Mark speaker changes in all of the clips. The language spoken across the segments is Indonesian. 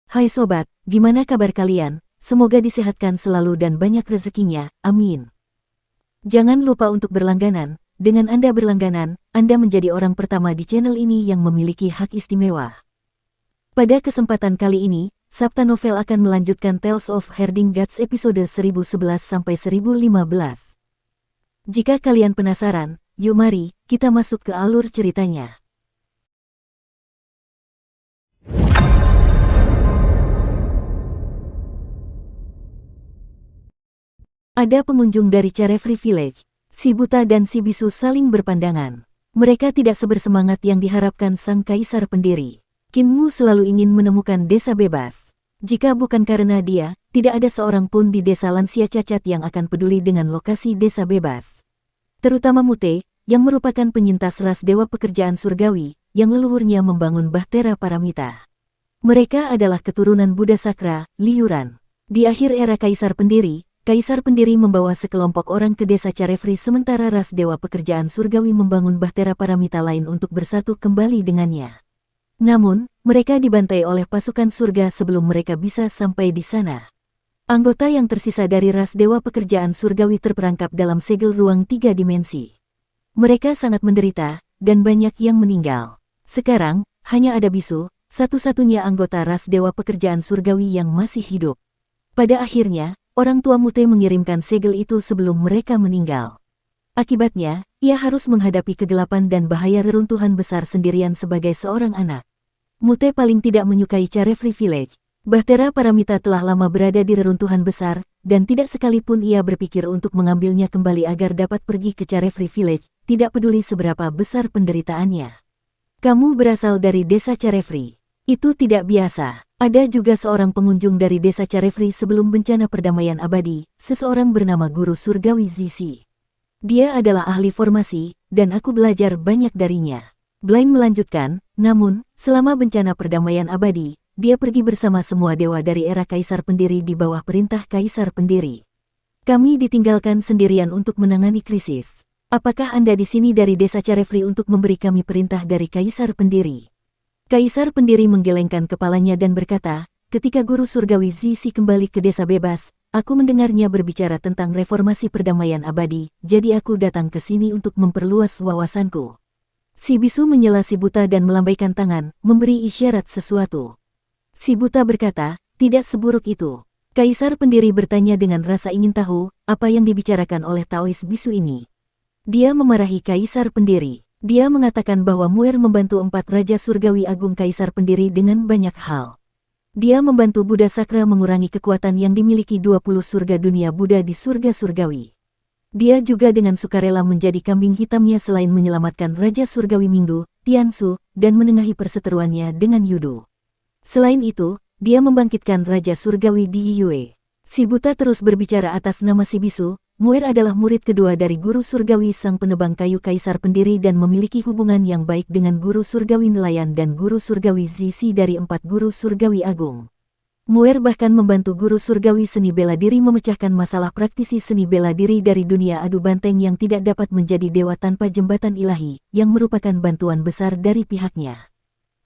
Speaker 1: Hai sobat, gimana kabar kalian? Semoga disehatkan selalu dan banyak rezekinya, amin. Jangan lupa untuk berlangganan. Dengan Anda berlangganan, Anda menjadi orang pertama di channel ini yang memiliki hak istimewa. Pada kesempatan kali ini, Sabta Novel akan melanjutkan Tales of Herding Gods episode 1011-1015. Jika kalian penasaran, yuk mari kita masuk ke alur ceritanya. Ada pengunjung dari Carefree Village. Si Buta dan si Bisu saling berpandangan. Mereka tidak sebersemangat yang diharapkan sang kaisar pendiri. Qin Mu selalu ingin menemukan desa bebas. Jika bukan karena dia, tidak ada seorang pun di desa lansia cacat yang akan peduli dengan lokasi desa bebas. Terutama Mute, yang merupakan penyintas ras dewa pekerjaan surgawi, yang leluhurnya membangun Bahtera Paramita. Mereka adalah keturunan Buddha Sakra, Liuran. Di akhir era kaisar pendiri, Kaisar pendiri membawa sekelompok orang ke desa Carefree sementara ras dewa pekerjaan surgawi membangun Bahtera Paramita lain untuk bersatu kembali dengannya. Namun, mereka dibantai oleh pasukan surga sebelum mereka bisa sampai di sana. Anggota yang tersisa dari ras dewa pekerjaan surgawi terperangkap dalam segel ruang 3 dimensi. Mereka sangat menderita, dan banyak yang meninggal. Sekarang, hanya ada Bisu, satu-satunya anggota ras dewa pekerjaan surgawi yang masih hidup. Pada akhirnya, orang tua Mute mengirimkan segel itu sebelum mereka meninggal. Akibatnya, ia harus menghadapi kegelapan dan bahaya reruntuhan besar sendirian sebagai seorang anak. Mute paling tidak menyukai Carefree Village. Bahtera Paramita telah lama berada di reruntuhan besar, dan tidak sekalipun ia berpikir untuk mengambilnya kembali agar dapat pergi ke Carefree Village, tidak peduli seberapa besar penderitaannya. Kamu berasal dari desa Carefree. Itu tidak biasa. Ada juga seorang pengunjung dari desa Carefree sebelum bencana perdamaian abadi, seseorang bernama Guru Surgawi Zizi. Dia adalah ahli formasi, dan aku belajar banyak darinya. Blaine melanjutkan, namun, selama bencana perdamaian abadi, dia pergi bersama semua dewa dari era kaisar pendiri di bawah perintah kaisar pendiri. Kami ditinggalkan sendirian untuk menangani krisis. Apakah Anda di sini dari desa Carefree untuk memberi kami perintah dari kaisar pendiri? Kaisar pendiri menggelengkan kepalanya dan berkata, ketika Guru Surgawi Zizi kembali ke desa bebas, aku mendengarnya berbicara tentang reformasi perdamaian abadi, jadi aku datang ke sini untuk memperluas wawasanku. Si Bisu menyela si Buta dan melambaikan tangan, memberi isyarat sesuatu. Si Buta berkata, tidak seburuk itu. Kaisar pendiri bertanya dengan rasa ingin tahu, apa yang dibicarakan oleh Taois Bisu ini. Dia memarahi Kaisar pendiri. Dia mengatakan bahwa Muer membantu 4 Raja Surgawi Agung Kaisar pendiri dengan banyak hal. Dia membantu Buddha Sakra mengurangi kekuatan yang dimiliki 20 surga dunia Buddha di surga surgawi. Dia juga dengan sukarela menjadi kambing hitamnya selain menyelamatkan Raja Surgawi Mingdu, Tiansu, dan menengahi perseteruannya dengan Yudu. Selain itu, dia membangkitkan Raja Surgawi di Yue. Si Buta terus berbicara atas nama si Bisu. Muer adalah murid kedua dari Guru Surgawi Sang Penebang Kayu Kaisar Pendiri dan memiliki hubungan yang baik dengan Guru Surgawi Nelayan dan Guru Surgawi Zizi dari 4 Guru Surgawi Agung. Muer bahkan membantu Guru Surgawi Seni Bela Diri memecahkan masalah praktisi seni bela diri dari dunia adu banteng yang tidak dapat menjadi dewa tanpa jembatan ilahi, yang merupakan bantuan besar dari pihaknya.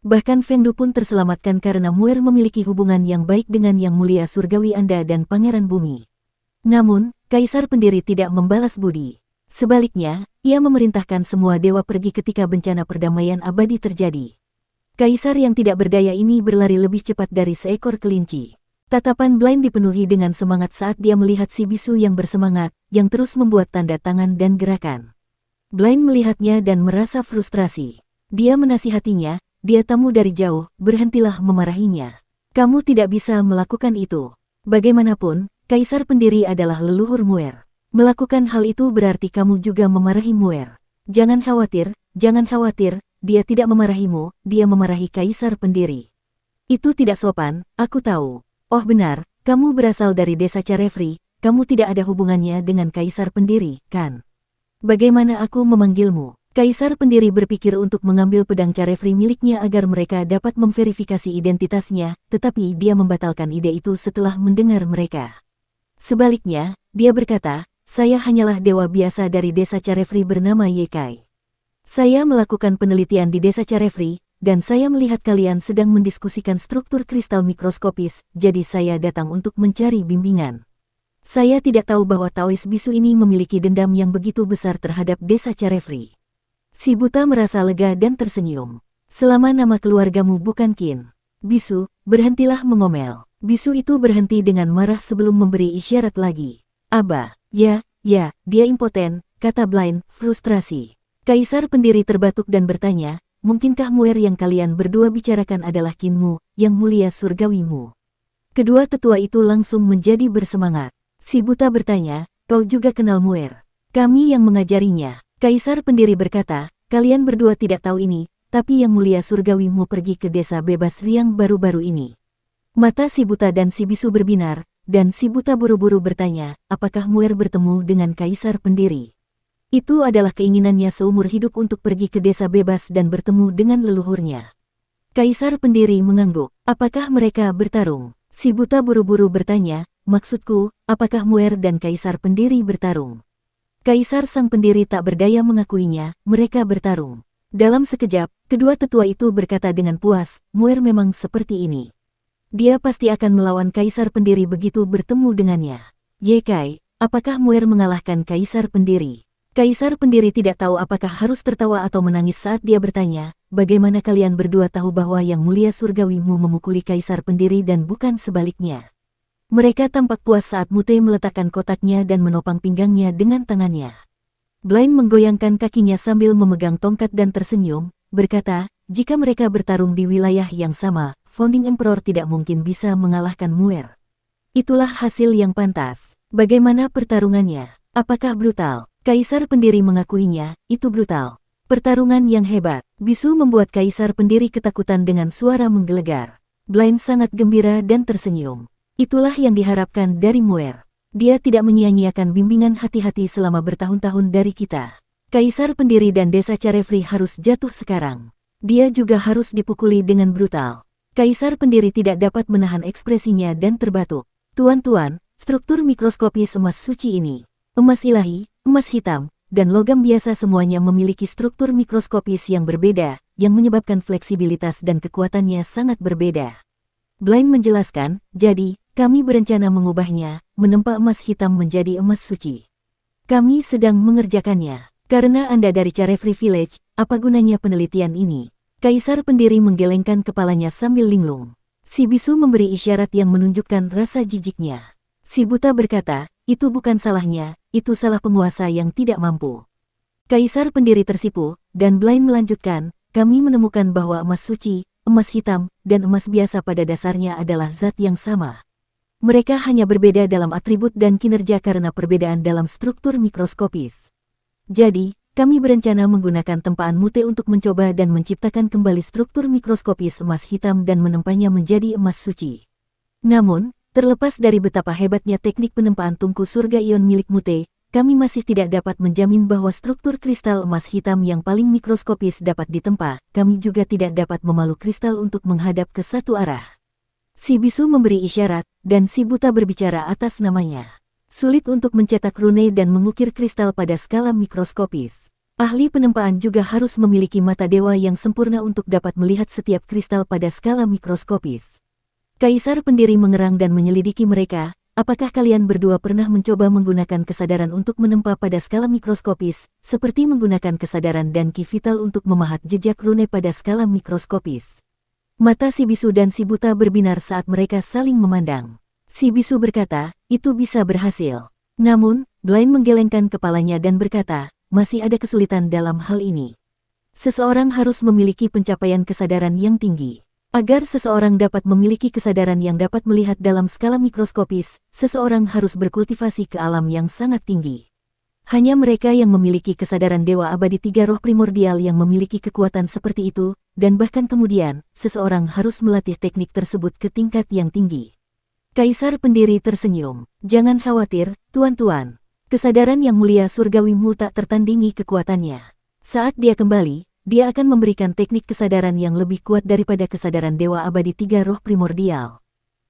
Speaker 1: Bahkan Fengdu pun terselamatkan karena Muer memiliki hubungan yang baik dengan Yang Mulia Surgawi Anda dan Pangeran Bumi. Namun, Kaisar pendiri tidak membalas budi. Sebaliknya, ia memerintahkan semua dewa pergi ketika bencana perdamaian abadi terjadi. Kaisar yang tidak berdaya ini berlari lebih cepat dari seekor kelinci. Tatapan Blaine dipenuhi dengan semangat saat dia melihat si Bisu yang bersemangat, yang terus membuat tanda tangan dan gerakan. Blaine melihatnya dan merasa frustrasi. Dia menasihatinya, dia tamu dari jauh, berhentilah memarahinya. Kamu tidak bisa melakukan itu. Bagaimanapun, Kaisar pendiri adalah leluhur Muer. Melakukan hal itu berarti kamu juga memarahi Muer. Jangan khawatir, dia tidak memarahimu, dia memarahi Kaisar pendiri. Itu tidak sopan, aku tahu. Oh benar, kamu berasal dari desa Carefree, kamu tidak ada hubungannya dengan Kaisar pendiri, kan? Bagaimana aku memanggilmu? Kaisar pendiri berpikir untuk mengambil pedang Carefree miliknya agar mereka dapat memverifikasi identitasnya, tetapi dia membatalkan ide itu setelah mendengar mereka. Sebaliknya, dia berkata, saya hanyalah dewa biasa dari desa Carefree bernama Yekai. Saya melakukan penelitian di desa Carefree, dan saya melihat kalian sedang mendiskusikan struktur kristal mikroskopis, jadi saya datang untuk mencari bimbingan. Saya tidak tahu bahwa Taois bisu ini memiliki dendam yang begitu besar terhadap desa Carefree. Si buta merasa lega dan tersenyum. Selama nama keluargamu bukan Qin Bisu, berhentilah mengomel. Bisu itu berhenti dengan marah sebelum memberi isyarat lagi. Aba, ya, dia impoten, kata Blind, frustrasi. Kaisar pendiri terbatuk dan bertanya, mungkinkah Muer yang kalian berdua bicarakan adalah Qinmu, yang mulia surgawimu? Kedua tetua itu langsung menjadi bersemangat. Si buta bertanya, kau juga kenal Muer? Kami yang mengajarinya. Kaisar pendiri berkata, kalian berdua tidak tahu ini, tapi yang mulia surgawimu pergi ke desa bebas Riang baru-baru ini. Mata si buta dan si bisu berbinar, dan si buta buru-buru bertanya, apakah Muer bertemu dengan kaisar pendiri? Itu adalah keinginannya seumur hidup untuk pergi ke desa bebas dan bertemu dengan leluhurnya. Kaisar pendiri mengangguk, apakah mereka bertarung? Si buta buru-buru bertanya, maksudku, apakah Muer dan kaisar pendiri bertarung? Kaisar sang pendiri tak berdaya mengakuinya, mereka bertarung. Dalam sekejap, kedua tetua itu berkata dengan puas, Muer memang seperti ini. Dia pasti akan melawan kaisar pendiri begitu bertemu dengannya. Yekai, apakah Muer mengalahkan kaisar pendiri? Kaisar pendiri tidak tahu apakah harus tertawa atau menangis saat dia bertanya, bagaimana kalian berdua tahu bahwa yang mulia surgawimu memukuli kaisar pendiri dan bukan sebaliknya? Mereka tampak puas saat Mute meletakkan kotaknya dan menopang pinggangnya dengan tangannya. Blind menggoyangkan kakinya sambil memegang tongkat dan tersenyum, berkata, jika mereka bertarung di wilayah yang sama, Founding Emperor tidak mungkin bisa mengalahkan Muer. Itulah hasil yang pantas. Bagaimana pertarungannya? Apakah brutal? Kaisar pendiri mengakuinya, itu brutal. Pertarungan yang hebat. Bisu membuat kaisar pendiri ketakutan dengan suara menggelegar. Blind sangat gembira dan tersenyum. Itulah yang diharapkan dari Muer. Dia tidak menyia-nyiakan bimbingan hati-hati selama bertahun-tahun dari kita. Kaisar pendiri dan desa Carefree harus jatuh sekarang. Dia juga harus dipukuli dengan brutal. Kaisar pendiri tidak dapat menahan ekspresinya dan terbatuk. Tuan-tuan, struktur mikroskopis emas suci ini, emas ilahi, emas hitam, dan logam biasa semuanya memiliki struktur mikroskopis yang berbeda, yang menyebabkan fleksibilitas dan kekuatannya sangat berbeda. Blind menjelaskan, jadi, kami berencana mengubahnya, menempa emas hitam menjadi emas suci. Kami sedang mengerjakannya. Karena Anda dari Carefree Village, apa gunanya penelitian ini? Kaisar pendiri menggelengkan kepalanya sambil linglung. Si bisu memberi isyarat yang menunjukkan rasa jijiknya. Si buta berkata, itu bukan salahnya, itu salah penguasa yang tidak mampu. Kaisar pendiri tersipu, dan Blind melanjutkan, kami menemukan bahwa emas suci, emas hitam, dan emas biasa pada dasarnya adalah zat yang sama. Mereka hanya berbeda dalam atribut dan kinerja karena perbedaan dalam struktur mikroskopis. Jadi, kami berencana menggunakan tempaan Mute untuk mencoba dan menciptakan kembali struktur mikroskopis emas hitam dan menempanya menjadi emas suci. Namun, terlepas dari betapa hebatnya teknik penempaan tungku surga ion milik Mute, kami masih tidak dapat menjamin bahwa struktur kristal emas hitam yang paling mikroskopis dapat ditempa. Kami juga tidak dapat memalu kristal untuk menghadap ke satu arah. Si bisu memberi isyarat, dan si buta berbicara atas namanya. Sulit untuk mencetak rune dan mengukir kristal pada skala mikroskopis. Ahli penempaan juga harus memiliki mata dewa yang sempurna untuk dapat melihat setiap kristal pada skala mikroskopis. Kaisar pendiri mengerang dan menyelidiki mereka, apakah kalian berdua pernah mencoba menggunakan kesadaran untuk menempa pada skala mikroskopis, seperti menggunakan kesadaran dan ki vital untuk memahat jejak rune pada skala mikroskopis? Mata si bisu dan si buta berbinar saat mereka saling memandang. Si bisu berkata, itu bisa berhasil. Namun, Blind menggelengkan kepalanya dan berkata, masih ada kesulitan dalam hal ini. Seseorang harus memiliki pencapaian kesadaran yang tinggi. Agar seseorang dapat memiliki kesadaran yang dapat melihat dalam skala mikroskopis, seseorang harus berkultivasi ke alam yang sangat tinggi. Hanya mereka yang memiliki kesadaran dewa abadi tiga roh primordial yang memiliki kekuatan seperti itu, dan bahkan kemudian, seseorang harus melatih teknik tersebut ke tingkat yang tinggi. Kaisar pendiri tersenyum. Jangan khawatir, tuan-tuan. Kesadaran yang mulia surgawimu tak tertandingi kekuatannya. Saat dia kembali, dia akan memberikan teknik kesadaran yang lebih kuat daripada kesadaran dewa abadi tiga roh primordial.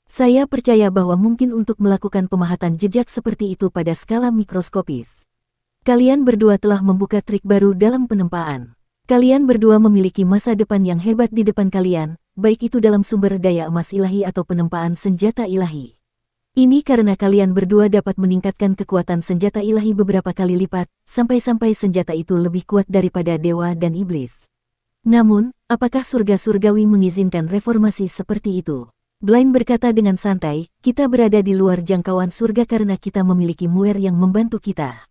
Speaker 1: Saya percaya bahwa mungkin untuk melakukan pemahatan jejak seperti itu pada skala mikroskopis. Kalian berdua telah membuka trik baru dalam penempaan. Kalian berdua memiliki masa depan yang hebat di depan kalian, baik itu dalam sumber daya emas ilahi atau penempaan senjata ilahi. Ini karena kalian berdua dapat meningkatkan kekuatan senjata ilahi beberapa kali lipat, sampai-sampai senjata itu lebih kuat daripada dewa dan iblis. Namun, apakah surga surgawi mengizinkan reformasi seperti itu? Blaine berkata dengan santai, kita berada di luar jangkauan surga karena kita memiliki muer yang membantu kita.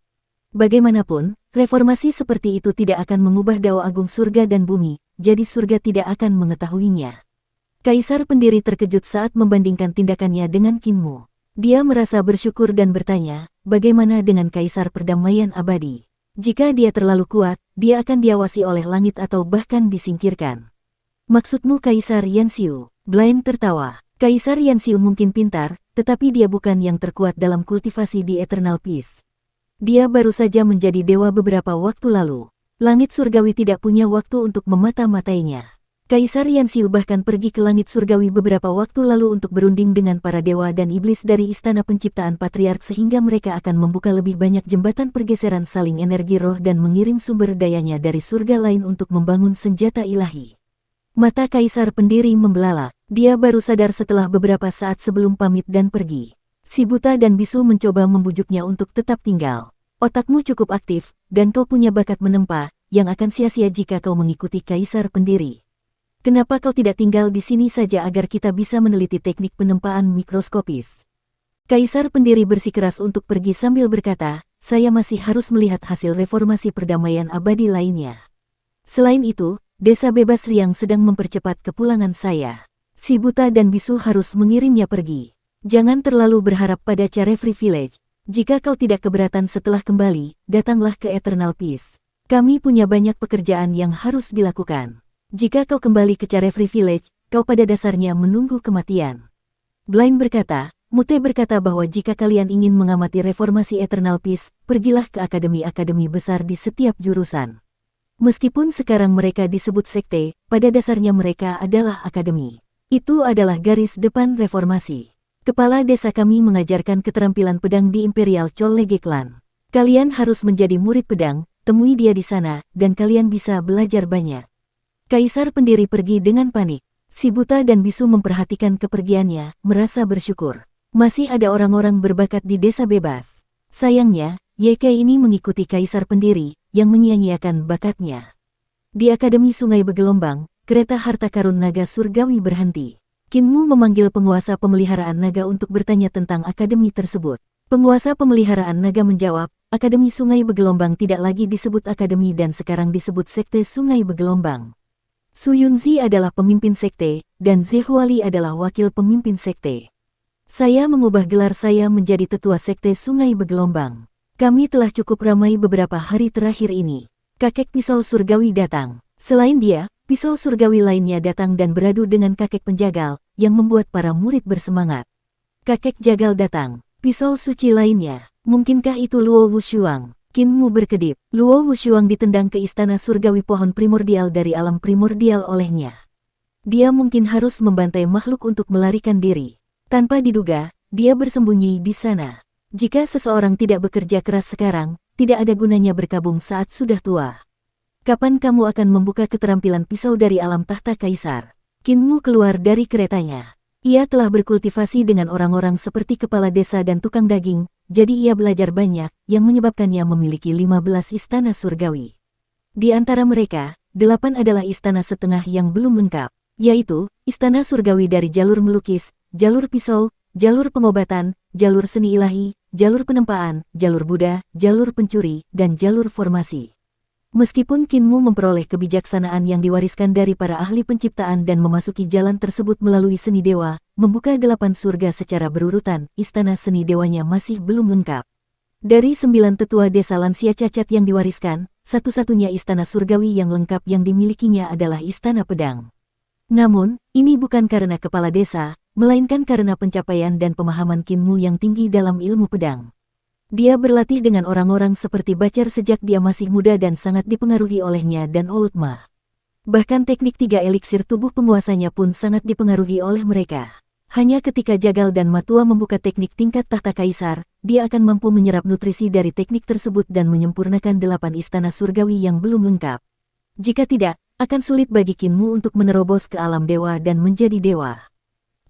Speaker 1: Bagaimanapun, reformasi seperti itu tidak akan mengubah dao agung surga dan bumi, jadi surga tidak akan mengetahuinya. Kaisar pendiri terkejut saat membandingkan tindakannya dengan Kinmu. Dia merasa bersyukur dan bertanya, bagaimana dengan Kaisar Perdamaian Abadi? Jika dia terlalu kuat, dia akan diawasi oleh langit atau bahkan disingkirkan. Maksudmu Kaisar Yanxiu? Blaine tertawa. Kaisar Yanxiu mungkin pintar, tetapi dia bukan yang terkuat dalam kultivasi di Eternal Peace. Dia baru saja menjadi dewa beberapa waktu lalu. Langit surgawi tidak punya waktu untuk memata-matainya. Kaisar Yanxiu bahkan pergi ke langit surgawi beberapa waktu lalu untuk berunding dengan para dewa dan iblis dari Istana Penciptaan Patriark sehingga mereka akan membuka lebih banyak jembatan pergeseran saling energi roh dan mengirim sumber dayanya dari surga lain untuk membangun senjata ilahi. Mata Kaisar pendiri membelalak. Dia baru sadar setelah beberapa saat sebelum pamit dan pergi. Si buta dan bisu mencoba membujuknya untuk tetap tinggal. Otakmu cukup aktif, dan kau punya bakat menempa, yang akan sia-sia jika kau mengikuti Kaisar pendiri. Kenapa kau tidak tinggal di sini saja agar kita bisa meneliti teknik penempaan mikroskopis? Kaisar pendiri bersikeras untuk pergi sambil berkata, saya masih harus melihat hasil reformasi perdamaian abadi lainnya. Selain itu, Desa Bebas Riang sedang mempercepat kepulangan saya. Si buta dan bisu harus mengirimnya pergi. Jangan terlalu berharap pada Carefree Village. Jika kau tidak keberatan setelah kembali, datanglah ke Eternal Peace. Kami punya banyak pekerjaan yang harus dilakukan. Jika kau kembali ke Carefree Village, kau pada dasarnya menunggu kematian. Blaine berkata, Mute berkata bahwa jika kalian ingin mengamati reformasi Eternal Peace, pergilah ke akademi-akademi besar di setiap jurusan. Meskipun sekarang mereka disebut sekte, pada dasarnya mereka adalah akademi. Itu adalah garis depan reformasi. Kepala desa kami mengajarkan keterampilan pedang di Imperial Chollege Clan. Kalian harus menjadi murid pedang, temui dia di sana, dan kalian bisa belajar banyak. Kaisar pendiri pergi dengan panik. Si buta dan bisu memperhatikan kepergiannya, merasa bersyukur. Masih ada orang-orang berbakat di desa bebas. Sayangnya, YK ini mengikuti Kaisar pendiri, yang menyia-nyiakan bakatnya. Di Akademi Sungai Bergelombang, kereta harta karun naga surgawi berhenti. Kinmu memanggil penguasa pemeliharaan naga untuk bertanya tentang akademi tersebut. Penguasa pemeliharaan naga menjawab, Akademi Sungai Bergelombang tidak lagi disebut akademi dan sekarang disebut Sekte Sungai Bergelombang. Su Yunzi adalah pemimpin sekte, dan Zehuali adalah wakil pemimpin sekte. Saya mengubah gelar saya menjadi tetua Sekte Sungai Bergelombang. Kami telah cukup ramai beberapa hari terakhir ini. Kakek pisau surgawi datang. Selain dia, pisau surgawi lainnya datang dan beradu dengan kakek penjagal, yang membuat para murid bersemangat. Kakek jagal datang. Pisau suci lainnya. Mungkinkah itu Luo Wushuang? Kinmu berkedip. Luo Wushuang ditendang ke istana surgawi pohon primordial dari alam primordial olehnya. Dia mungkin harus membantai makhluk untuk melarikan diri. Tanpa diduga, dia bersembunyi di sana. Jika seseorang tidak bekerja keras sekarang, tidak ada gunanya berkabung saat sudah tua. Kapan kamu akan membuka keterampilan pisau dari alam tahta kaisar? Kinmu keluar dari keretanya. Ia telah berkultivasi dengan orang-orang seperti kepala desa dan tukang daging, jadi ia belajar banyak, yang menyebabkannya memiliki 15 istana surgawi. Di antara mereka, 8 adalah istana setengah yang belum lengkap, yaitu, istana surgawi dari jalur melukis, jalur pisau, jalur pengobatan, jalur seni ilahi, jalur penempaan, jalur Buddha, jalur pencuri, dan jalur formasi. Meskipun Kinmu memperoleh kebijaksanaan yang diwariskan dari para ahli penciptaan dan memasuki jalan tersebut melalui seni dewa, membuka 8 surga secara berurutan, istana seni dewanya masih belum lengkap. Dari 9 tetua desa lansia cacat yang diwariskan, satu-satunya istana surgawi yang lengkap yang dimilikinya adalah istana pedang. Namun, ini bukan karena kepala desa, melainkan karena pencapaian dan pemahaman Kinmu yang tinggi dalam ilmu pedang. Dia berlatih dengan orang-orang seperti Bacar sejak dia masih muda dan sangat dipengaruhi olehnya dan Outma. Bahkan teknik 3 eliksir tubuh penguasanya pun sangat dipengaruhi oleh mereka. Hanya ketika Jagal dan Matua membuka teknik tingkat tahta kaisar, dia akan mampu menyerap nutrisi dari teknik tersebut dan menyempurnakan 8 istana surgawi yang belum lengkap. Jika tidak, akan sulit bagi Kinmu untuk menerobos ke alam dewa dan menjadi dewa.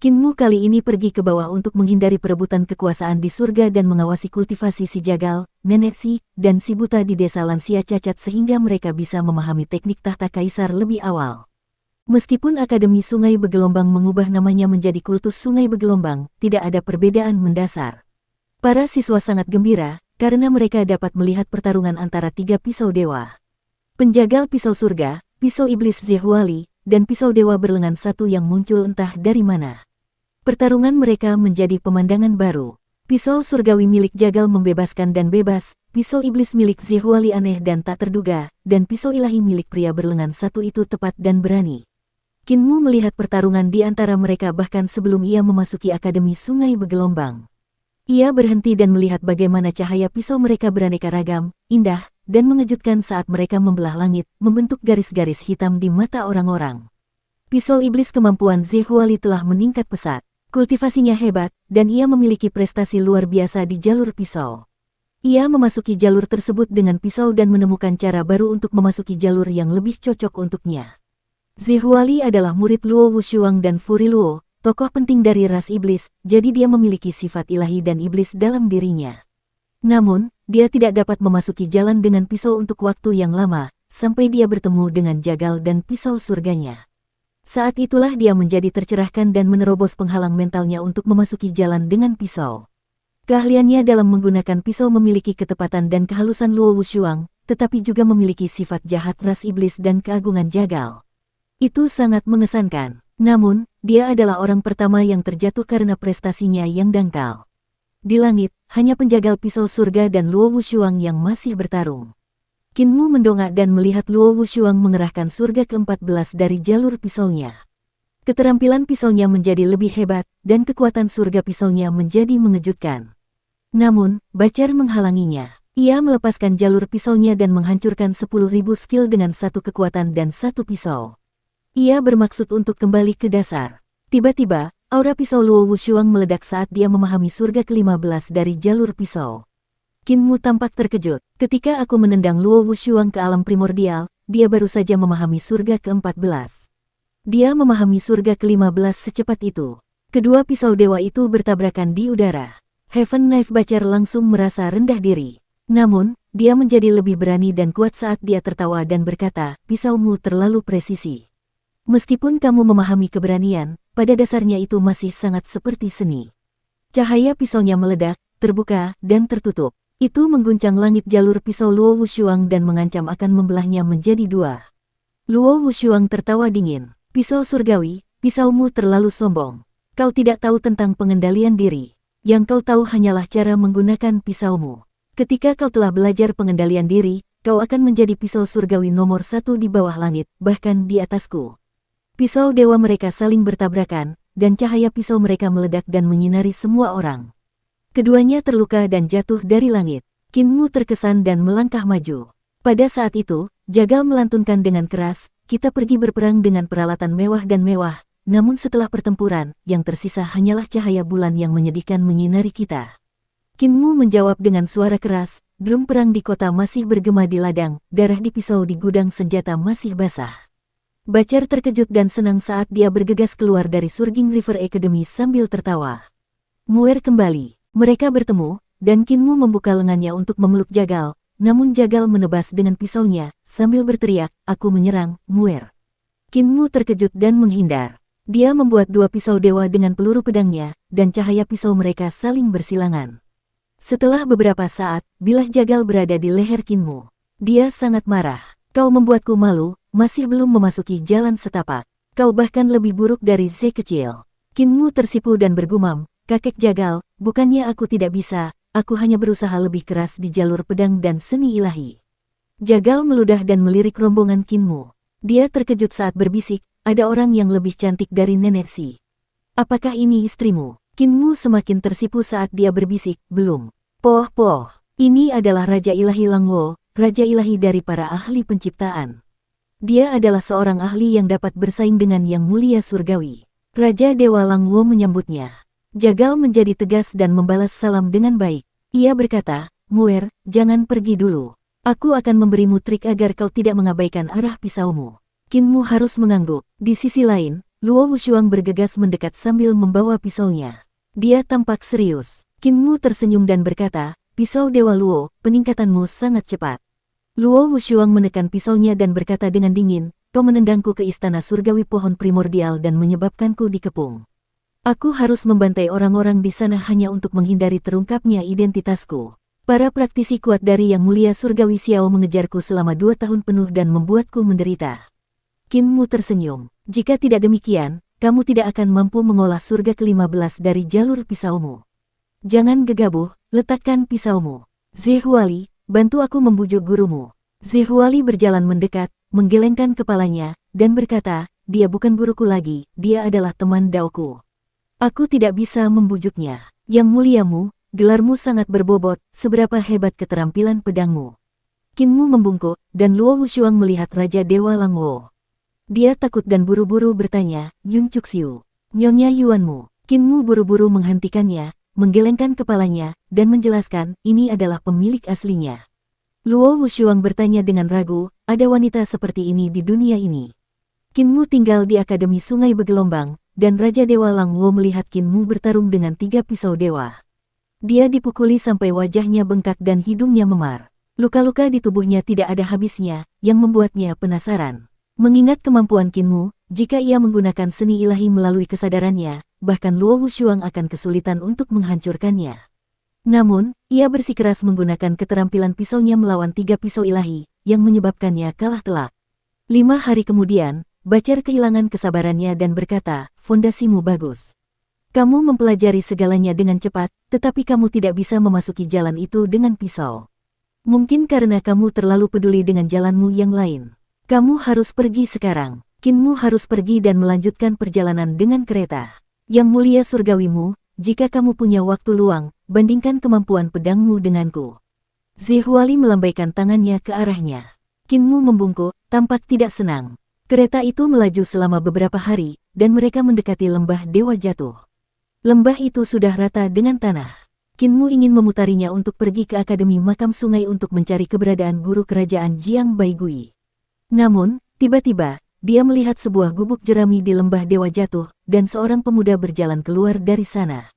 Speaker 1: Kinmu kali ini pergi ke bawah untuk menghindari perebutan kekuasaan di surga dan mengawasi kultivasi si jagal, nenek si, dan si buta di desa lansia cacat sehingga mereka bisa memahami teknik tahta kaisar lebih awal. Meskipun Akademi Sungai Bergelombang mengubah namanya menjadi Kultus Sungai Bergelombang, tidak ada perbedaan mendasar. Para siswa sangat gembira, karena mereka dapat melihat pertarungan antara 3 pisau dewa. Penjagal pisau surga, pisau iblis Zehwali, dan pisau dewa berlengan satu yang muncul entah dari mana. Pertarungan mereka menjadi pemandangan baru. Pisau surgawi milik jagal membebaskan dan bebas, pisau iblis milik Zehwali aneh dan tak terduga, dan pisau ilahi milik pria berlengan satu itu tepat dan berani. Kinmu melihat pertarungan di antara mereka bahkan sebelum ia memasuki Akademi Sungai Bergelombang. Ia berhenti dan melihat bagaimana cahaya pisau mereka beraneka ragam, indah, dan mengejutkan saat mereka membelah langit, membentuk garis-garis hitam di mata orang-orang. Pisau iblis kemampuan Zehwali telah meningkat pesat. Kultivasinya hebat, dan ia memiliki prestasi luar biasa di jalur pisau. Ia memasuki jalur tersebut dengan pisau dan menemukan cara baru untuk memasuki jalur yang lebih cocok untuknya. Zehwali adalah murid Luo Wushuang dan Furi Luo, tokoh penting dari ras iblis, jadi dia memiliki sifat ilahi dan iblis dalam dirinya. Namun, dia tidak dapat memasuki jalan dengan pisau untuk waktu yang lama, sampai dia bertemu dengan jagal dan pisau surganya. Saat itulah dia menjadi tercerahkan dan menerobos penghalang mentalnya untuk memasuki jalan dengan pisau. Keahliannya dalam menggunakan pisau memiliki ketepatan dan kehalusan Luo Wushuang, tetapi juga memiliki sifat jahat ras iblis dan keagungan jagal. Itu sangat mengesankan. Namun, dia adalah orang pertama yang terjatuh karena prestasinya yang dangkal. Di langit, hanya penjagal pisau surga dan Luo Wushuang yang masih bertarung. Kinmu mendongak dan melihat Luo Wushuang mengerahkan surga ke-14 dari jalur pisaunya. Keterampilan pisaunya menjadi lebih hebat, dan kekuatan surga pisaunya menjadi mengejutkan. Namun, Bacar menghalanginya. Ia melepaskan jalur pisaunya dan menghancurkan 10.000 skill dengan satu kekuatan dan satu pisau. Ia bermaksud untuk kembali ke dasar. Tiba-tiba, aura pisau Luo Wushuang meledak saat dia memahami surga ke-15 dari jalur pisau. Kinmu tampak terkejut. Ketika aku menendang Luo Wushuang ke alam primordial, dia baru saja memahami surga ke-14. Dia memahami surga ke-15 secepat itu. Kedua pisau dewa itu bertabrakan di udara. Heaven Knife Bacar langsung merasa rendah diri. Namun, dia menjadi lebih berani dan kuat saat dia tertawa dan berkata, pisaumu terlalu presisi. Meskipun kamu memahami keberanian, pada dasarnya itu masih sangat seperti seni. Cahaya pisaunya meledak, terbuka, dan tertutup. Itu mengguncang langit jalur pisau Luo Wushuang dan mengancam akan membelahnya menjadi dua. Luo Wushuang tertawa dingin. Pisau surgawi, pisaumu terlalu sombong. Kau tidak tahu tentang pengendalian diri. Yang kau tahu hanyalah cara menggunakan pisaumu. Ketika kau telah belajar pengendalian diri, kau akan menjadi pisau surgawi nomor 1 di bawah langit, bahkan di atasku. Pisau dewa mereka saling bertabrakan, dan cahaya pisau mereka meledak dan menyinari semua orang. Keduanya terluka dan jatuh dari langit. Kinmu terkesan dan melangkah maju. Pada saat itu, jagal melantunkan dengan keras, kita pergi berperang dengan peralatan mewah dan mewah, namun setelah pertempuran, yang tersisa hanyalah cahaya bulan yang menyedihkan menyinari kita. Kinmu menjawab dengan suara keras, drum perang di kota masih bergema di ladang, darah di pisau di gudang senjata masih basah. Bacar terkejut dan senang saat dia bergegas keluar dari Surging River Academy sambil tertawa. Muer kembali. Mereka bertemu, dan Kinmu membuka lengannya untuk memeluk jagal, namun jagal menebas dengan pisaunya, sambil berteriak, aku menyerang, Muer. Kinmu terkejut dan menghindar. Dia membuat dua pisau dewa dengan peluru pedangnya, dan cahaya pisau mereka saling bersilangan. Setelah beberapa saat, bilah jagal berada di leher Kinmu. Dia sangat marah. Kau membuatku malu, masih belum memasuki jalan setapak. Kau bahkan lebih buruk dari Z kecil. Kinmu tersipu dan bergumam, kakek jagal, bukannya aku tidak bisa, aku hanya berusaha lebih keras di jalur pedang dan seni ilahi. Jagal meludah dan melirik rombongan Kinmu. Dia terkejut saat berbisik, ada orang yang lebih cantik dari nenek si. Apakah ini istrimu? Kinmu semakin tersipu saat dia berbisik, belum. Poh, ini adalah Raja Ilahi Langwo, Raja Ilahi dari para ahli penciptaan. Dia adalah seorang ahli yang dapat bersaing dengan Yang Mulia Surgawi. Raja Dewa Langwo menyambutnya. Jagal menjadi tegas dan membalas salam dengan baik. Ia berkata, Muer, jangan pergi dulu. Aku akan memberimu trik agar kau tidak mengabaikan arah pisaumu. Qin Mu harus mengangguk. Di sisi lain, Luo Wushuang bergegas mendekat sambil membawa pisaunya. Dia tampak serius. Qin Mu tersenyum dan berkata, "Pisau Dewa Luo, peningkatanmu sangat cepat." Luo Wushuang menekan pisaunya dan berkata dengan dingin, "Kau menendangku ke istana surgawi pohon primordial dan menyebabkanku dikepung. Aku harus membantai orang-orang di sana hanya untuk menghindari terungkapnya identitasku. Para praktisi kuat dari Yang Mulia Surgawi Xiao mengejarku selama 2 tahun penuh dan membuatku menderita." Qin Mu tersenyum. "Jika tidak demikian, kamu tidak akan mampu mengolah surga ke-15 dari jalur pisaumu. Jangan gegabah, letakkan pisaumu. Zhehuali, bantu aku membujuk gurumu." Zhehuali berjalan mendekat, menggelengkan kepalanya, dan berkata, "Dia bukan guruku lagi, dia adalah teman daoku. Aku tidak bisa membujuknya. Yang muliamu, gelarmu sangat berbobot, seberapa hebat keterampilan pedangmu." Qin Mu membungkuk, dan Luo Wushuang melihat Raja Dewa Langwo. Dia takut dan buru-buru bertanya, "Yun Cuxiu, Nyonya Yuanmu?" Qin Mu buru-buru menghentikannya, menggelengkan kepalanya, dan menjelaskan, "Ini adalah pemilik aslinya." Luo Wushuang bertanya dengan ragu, "Ada wanita seperti ini di dunia ini?" Qin Mu tinggal di Akademi Sungai Bergelombang, dan Raja Dewa Langwo melihat Qin Mu bertarung dengan 3 pisau dewa. Dia dipukuli sampai wajahnya bengkak dan hidungnya memar. Luka-luka di tubuhnya tidak ada habisnya, yang membuatnya penasaran. Mengingat kemampuan Qin Mu, jika ia menggunakan seni ilahi melalui kesadarannya, bahkan Luo Wushuang akan kesulitan untuk menghancurkannya. Namun, ia bersikeras menggunakan keterampilan pisaunya melawan 3 pisau ilahi, yang menyebabkannya kalah telak. 5 hari kemudian, Bacar kehilangan kesabarannya dan berkata, "Fondasimu bagus. Kamu mempelajari segalanya dengan cepat, tetapi kamu tidak bisa memasuki jalan itu dengan pisau. Mungkin karena kamu terlalu peduli dengan jalanmu yang lain. Kamu harus pergi sekarang." Qin Mu harus pergi dan melanjutkan perjalanan dengan kereta. "Yang Mulia Surgawimu, jika kamu punya waktu luang, bandingkan kemampuan pedangmu denganku." Zhehuali melambaikan tangannya ke arahnya. Qin Mu membungkuk, tampak tidak senang. Kereta itu melaju selama beberapa hari, dan mereka mendekati lembah Dewa Jatuh. Lembah itu sudah rata dengan tanah. Qin Mu ingin memutarinya untuk pergi ke Akademi Makam Sungai untuk mencari keberadaan guru kerajaan Jiang Baigui. Namun, tiba-tiba, dia melihat sebuah gubuk jerami di lembah Dewa Jatuh, dan seorang pemuda berjalan keluar dari sana.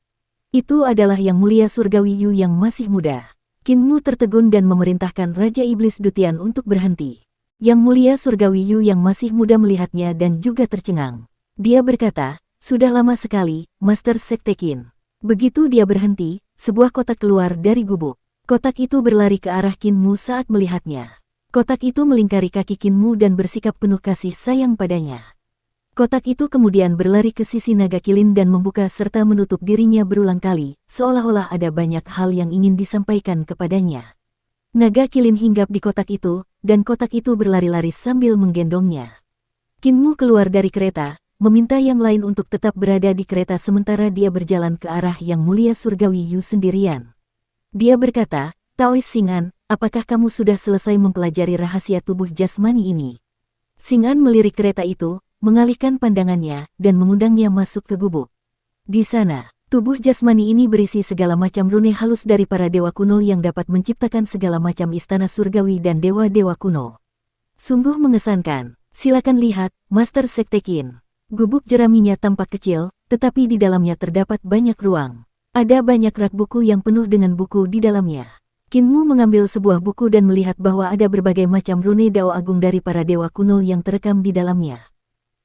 Speaker 1: Itu adalah Yang Mulia Surgawi Yu yang masih muda. Qin Mu tertegun dan memerintahkan Raja Iblis Dutian untuk berhenti. Yang Mulia Surgawi Yu yang masih muda melihatnya dan juga tercengang. Dia berkata, "Sudah lama sekali, Master Sekte Qin." Begitu dia berhenti, sebuah kotak keluar dari gubuk. Kotak itu berlari ke arah Qin Mu saat melihatnya. Kotak itu melingkari kaki Qin Mu dan bersikap penuh kasih sayang padanya. Kotak itu kemudian berlari ke sisi naga kilin dan membuka serta menutup dirinya berulang kali, seolah-olah ada banyak hal yang ingin disampaikan kepadanya. Naga kilin hinggap di kotak itu, dan kotak itu berlari-lari sambil menggendongnya. Qin Mu keluar dari kereta, meminta yang lain untuk tetap berada di kereta sementara dia berjalan ke arah Yang Mulia Surgawi Yu sendirian. Dia berkata, "Taois Xing'an, apakah kamu sudah selesai mempelajari rahasia tubuh jasmani ini?" Xing'an melirik kereta itu, mengalihkan pandangannya, dan mengundangnya masuk ke gubuk. Di sana, tubuh jasmani ini berisi segala macam rune halus dari para dewa kuno yang dapat menciptakan segala macam istana surgawi dan dewa-dewa kuno. Sungguh mengesankan. Silakan lihat, Master Sekte Qin. Gubuk jeraminya tampak kecil, tetapi di dalamnya terdapat banyak ruang. Ada banyak rak buku yang penuh dengan buku di dalamnya. Qin Mu mengambil sebuah buku dan melihat bahwa ada berbagai macam rune dao agung dari para dewa kuno yang terekam di dalamnya.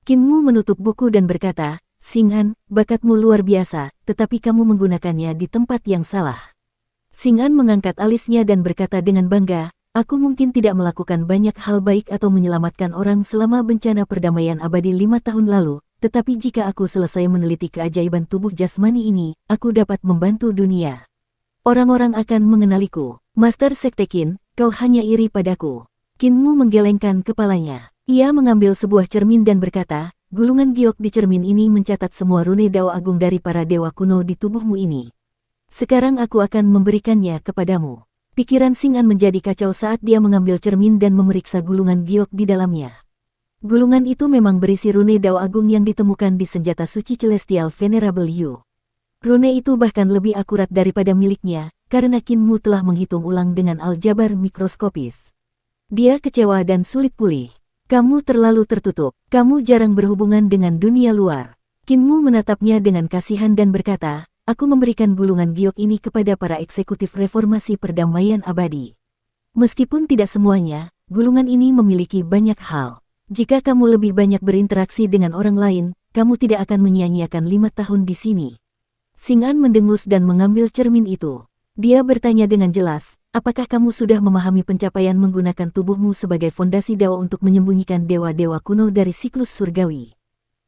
Speaker 1: Qin Mu menutup buku dan berkata, "Xing'an, bakatmu luar biasa, tetapi kamu menggunakannya di tempat yang salah." Xing'an mengangkat alisnya dan berkata dengan bangga, "Aku mungkin tidak melakukan banyak hal baik atau menyelamatkan orang selama bencana perdamaian abadi 5 tahun lalu, tetapi jika aku selesai meneliti keajaiban tubuh jasmani ini, aku dapat membantu dunia. Orang-orang akan mengenaliku. Master Sekte Qin, kau hanya iri padaku." Qin Mu menggelengkan kepalanya. Ia mengambil sebuah cermin dan berkata, "Gulungan giok di cermin ini mencatat semua rune dao agung dari para dewa kuno di tubuhmu ini. Sekarang aku akan memberikannya kepadamu." Pikiran Xing'an menjadi kacau saat dia mengambil cermin dan memeriksa gulungan giok di dalamnya. Gulungan itu memang berisi rune dao agung yang ditemukan di senjata suci Celestial Venerable Yu. Rune itu bahkan lebih akurat daripada miliknya, karena Kinmu telah menghitung ulang dengan aljabar mikroskopis. Dia kecewa dan sulit pulih. Kamu terlalu tertutup, kamu jarang berhubungan dengan dunia luar. Kinmu menatapnya dengan kasihan dan berkata, aku memberikan gulungan giok ini kepada para eksekutif reformasi perdamaian abadi. Meskipun tidak semuanya, gulungan ini memiliki banyak hal. Jika kamu lebih banyak berinteraksi dengan orang lain, kamu tidak akan menyia-nyiakan 5 tahun di sini. Xing'an mendengus dan mengambil cermin itu. Dia bertanya dengan jelas, apakah kamu sudah memahami pencapaian menggunakan tubuhmu sebagai fondasi Dao untuk menyembunyikan dewa-dewa kuno dari siklus surgawi?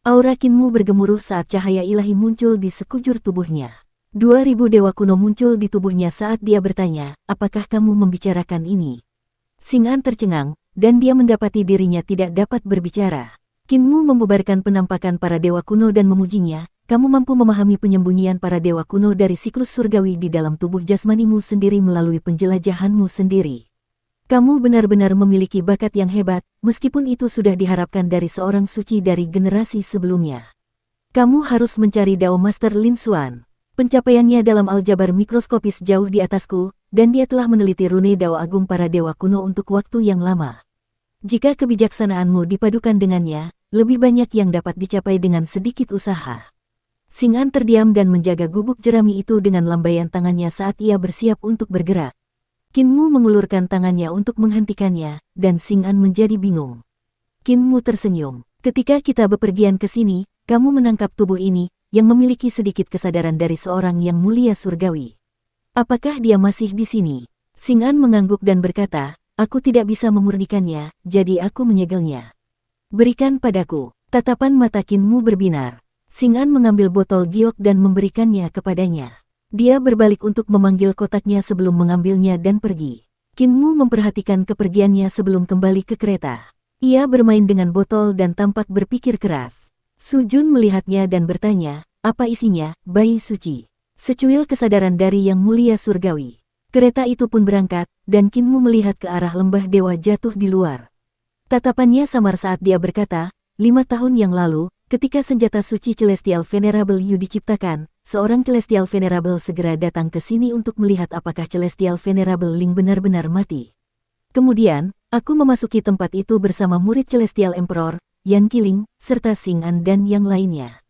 Speaker 1: Aura Kinmu bergemuruh saat cahaya ilahi muncul di sekujur tubuhnya. 2000 dewa kuno muncul di tubuhnya saat dia bertanya, apakah kamu membicarakan ini? Xing'an tercengang, dan dia mendapati dirinya tidak dapat berbicara. Kinmu membubarkan penampakan para dewa kuno dan memujinya. Kamu mampu memahami penyembunyian para dewa kuno dari siklus surgawi di dalam tubuh jasmanimu sendiri melalui penjelajahanmu sendiri. Kamu benar-benar memiliki bakat yang hebat, meskipun itu sudah diharapkan dari seorang suci dari generasi sebelumnya. Kamu harus mencari Dao Master Lin Xuan. Pencapaiannya dalam aljabar mikroskopis jauh di atasku, dan dia telah meneliti rune Dao Agung para dewa kuno untuk waktu yang lama. Jika kebijaksanaanmu dipadukan dengannya, lebih banyak yang dapat dicapai dengan sedikit usaha. Xing'an terdiam dan menjaga gubuk jerami itu dengan lambaian tangannya saat ia bersiap untuk bergerak. Kinmu mengulurkan tangannya untuk menghentikannya, dan Xing'an menjadi bingung. Kinmu tersenyum. Ketika kita bepergian ke sini, kamu menangkap tubuh ini, yang memiliki sedikit kesadaran dari seorang yang mulia surgawi. Apakah dia masih di sini? Xing'an mengangguk dan berkata, aku tidak bisa memurnikannya, jadi aku menyegelnya. Berikan padaku. Tatapan mata Kinmu berbinar. Xing'an mengambil botol giok dan memberikannya kepadanya. Dia berbalik untuk memanggil kotaknya sebelum mengambilnya dan pergi. Kinmu memperhatikan kepergiannya sebelum kembali ke kereta. Ia bermain dengan botol dan tampak berpikir keras. Su Jun melihatnya dan bertanya, apa isinya, bayi suci? Secuil kesadaran dari yang mulia surgawi. Kereta itu pun berangkat, dan Kinmu melihat ke arah lembah dewa jatuh di luar. Tatapannya samar saat dia berkata, 5 tahun yang lalu, ketika senjata suci Celestial Venerable Yu diciptakan, seorang Celestial Venerable segera datang ke sini untuk melihat apakah Celestial Venerable Ling benar-benar mati. Kemudian, aku memasuki tempat itu bersama murid Celestial Emperor, Yan Qiling, serta Xing'an dan yang lainnya.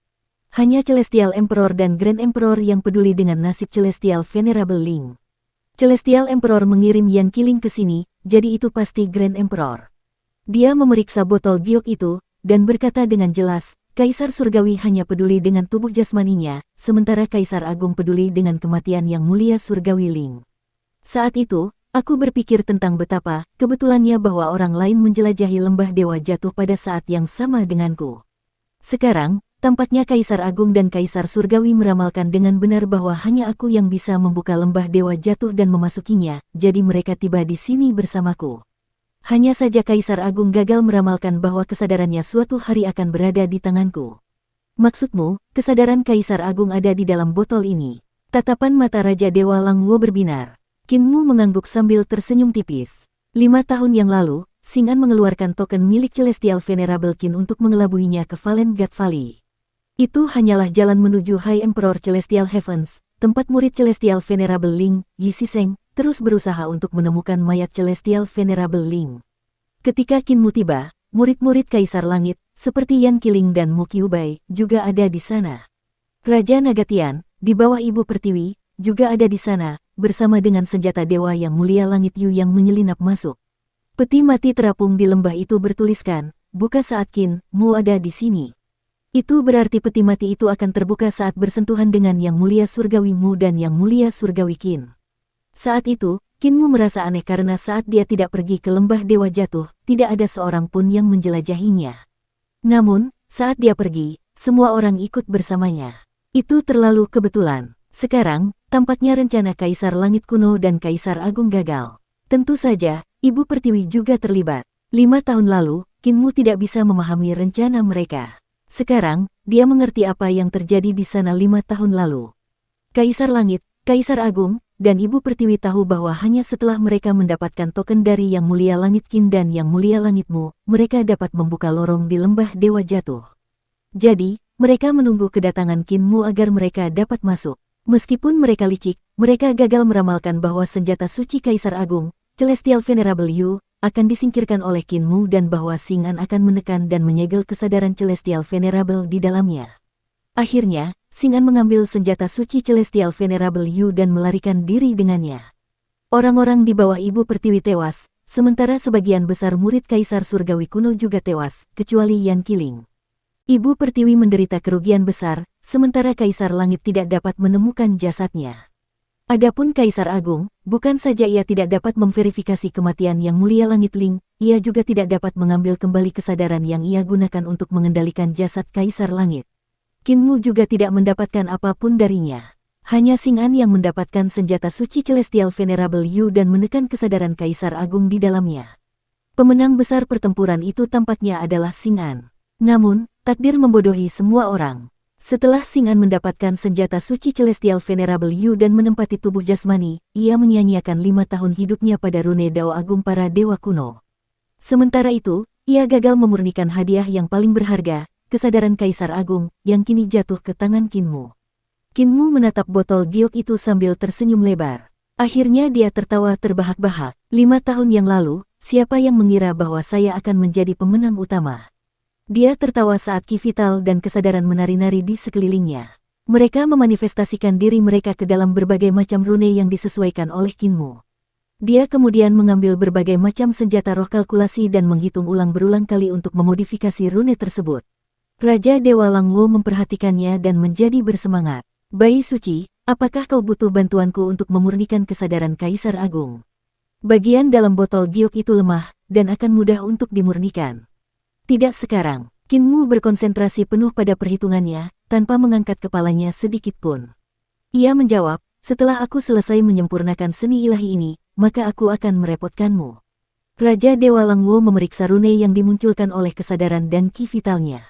Speaker 1: Hanya Celestial Emperor dan Grand Emperor yang peduli dengan nasib Celestial Venerable Ling. Celestial Emperor mengirim Yan Qiling ke sini, jadi itu pasti Grand Emperor. Dia memeriksa botol giok itu, dan berkata dengan jelas, Kaisar Surgawi hanya peduli dengan tubuh jasmaninya, sementara Kaisar Agung peduli dengan kematian yang mulia Surgawi Ling. Saat itu, aku berpikir tentang betapa kebetulannya bahwa orang lain menjelajahi lembah dewa jatuh pada saat yang sama denganku. Sekarang, tampaknya Kaisar Agung dan Kaisar Surgawi meramalkan dengan benar bahwa hanya aku yang bisa membuka lembah dewa jatuh dan memasukinya, jadi mereka tiba di sini bersamaku. Hanya saja Kaisar Agung gagal meramalkan bahwa kesadarannya suatu hari akan berada di tanganku. Maksudmu, kesadaran Kaisar Agung ada di dalam botol ini. Tatapan mata Raja Dewa Langwo berbinar. Kinmu mengangguk sambil tersenyum tipis. 5 tahun yang lalu, Xing'an mengeluarkan token milik Celestial Venerable Qin untuk mengelabuinya ke Valen God Valley. Itu hanyalah jalan menuju High Emperor Celestial Heavens, tempat murid Celestial Venerable Ling, Yi Siseng, terus berusaha untuk menemukan mayat Celestial Venerable Ling. Ketika Kinmu tiba, murid-murid Kaisar Langit, seperti Yan Qiling dan Mu Qiubai, juga ada di sana. Raja Nagatian, di bawah Ibu Pertiwi, juga ada di sana, bersama dengan senjata dewa yang mulia Langit Yu yang menyelinap masuk. Peti mati terapung di lembah itu bertuliskan, buka saat Kinmu ada di sini. Itu berarti peti mati itu akan terbuka saat bersentuhan dengan Yang Mulia Surgawi Mu dan Yang Mulia Surgawi Qin. Saat itu, Kinmu merasa aneh karena saat dia tidak pergi ke lembah dewa jatuh, tidak ada seorang pun yang menjelajahinya. Namun, saat dia pergi, semua orang ikut bersamanya. Itu terlalu kebetulan. Sekarang, tampaknya rencana Kaisar Langit Kuno dan Kaisar Agung gagal. Tentu saja, Ibu Pertiwi juga terlibat. 5 tahun lalu, Kinmu tidak bisa memahami rencana mereka. Sekarang, dia mengerti apa yang terjadi di sana 5 tahun lalu. Kaisar Langit, Kaisar Agung, dan Ibu Pertiwi tahu bahwa hanya setelah mereka mendapatkan token dari Yang Mulia Langit Qin dan Yang Mulia Langitmu, mereka dapat membuka lorong di lembah dewa jatuh. Jadi, mereka menunggu kedatangan Kinmu agar mereka dapat masuk. Meskipun mereka licik, mereka gagal meramalkan bahwa senjata suci Kaisar Agung, Celestial Venerable Yu, akan disingkirkan oleh Qin Mu dan bahwa Xing'an akan menekan dan menyegel kesadaran Celestial Venerable di dalamnya. Akhirnya, Xing'an mengambil senjata suci Celestial Venerable Yu dan melarikan diri dengannya. Orang-orang di bawah Ibu Pertiwi tewas, sementara sebagian besar murid Kaisar Surgawi kuno juga tewas, kecuali Yan Qiling. Ibu Pertiwi menderita kerugian besar, sementara Kaisar Langit tidak dapat menemukan jasadnya. Adapun Kaisar Agung, bukan saja ia tidak dapat memverifikasi kematian Yang Mulia Langit Ling, ia juga tidak dapat mengambil kembali kesadaran yang ia gunakan untuk mengendalikan jasad Kaisar Langit. Qin Mu juga tidak mendapatkan apapun darinya. Hanya Xing'an yang mendapatkan senjata suci Celestial Venerable Yu dan menekan kesadaran Kaisar Agung di dalamnya. Pemenang besar pertempuran itu tampaknya adalah Xing'an. Namun, takdir membodohi semua orang. Setelah Xing'an mendapatkan senjata suci Celestial Venerable Yu dan menempati tubuh jasmani, ia menyia-nyiakan 5 tahun hidupnya pada rune Dao Agung para dewa kuno. Sementara itu, ia gagal memurnikan hadiah yang paling berharga, kesadaran Kaisar Agung, yang kini jatuh ke tangan Qin Mu. Qin Mu menatap botol giok itu sambil tersenyum lebar. Akhirnya dia tertawa terbahak-bahak. 5 tahun yang lalu, siapa yang mengira bahwa saya akan menjadi pemenang utama? Dia tertawa saat ki vital dan kesadaran menari-nari di sekelilingnya. Mereka memanifestasikan diri mereka ke dalam berbagai macam rune yang disesuaikan oleh Qin Mu. Dia kemudian mengambil berbagai macam senjata roh kalkulasi dan menghitung ulang berulang kali untuk memodifikasi rune tersebut. Raja Dewa Langwo memperhatikannya dan menjadi bersemangat. Bayi suci, apakah kau butuh bantuanku untuk memurnikan kesadaran Kaisar Agung? Bagian dalam botol giok itu lemah, dan akan mudah untuk dimurnikan. Tidak sekarang. Qin Mu berkonsentrasi penuh pada perhitungannya, tanpa mengangkat kepalanya sedikit pun. Ia menjawab, setelah aku selesai menyempurnakan seni ilahi ini, maka aku akan merepotkanmu. Raja Dewa Langwo memeriksa rune yang dimunculkan oleh kesadaran dan ki vitalnya.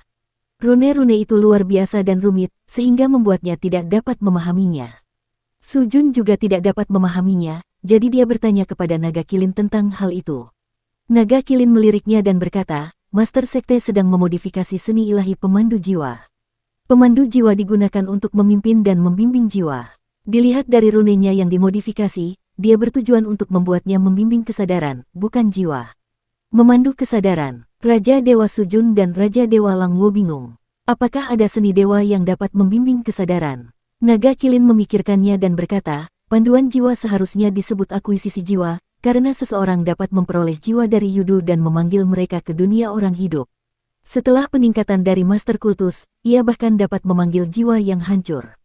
Speaker 1: Rune-rune itu luar biasa dan rumit, sehingga membuatnya tidak dapat memahaminya. Su Jun juga tidak dapat memahaminya, jadi dia bertanya kepada Naga Kilin tentang hal itu. Naga Kilin meliriknya dan berkata, Master Sekte sedang memodifikasi seni ilahi pemandu jiwa. Pemandu jiwa digunakan untuk memimpin dan membimbing jiwa. Dilihat dari runenya yang dimodifikasi, dia bertujuan untuk membuatnya membimbing kesadaran, bukan jiwa. Memandu kesadaran. Raja Dewa Sujun dan Raja Dewa Langwo bingung. Apakah ada seni dewa yang dapat membimbing kesadaran? Naga Kilin memikirkannya dan berkata, panduan jiwa seharusnya disebut akuisisi jiwa, karena seseorang dapat memperoleh jiwa dari Yudu dan memanggil mereka ke dunia orang hidup. Setelah peningkatan dari Master Kultus, ia bahkan dapat memanggil jiwa yang hancur.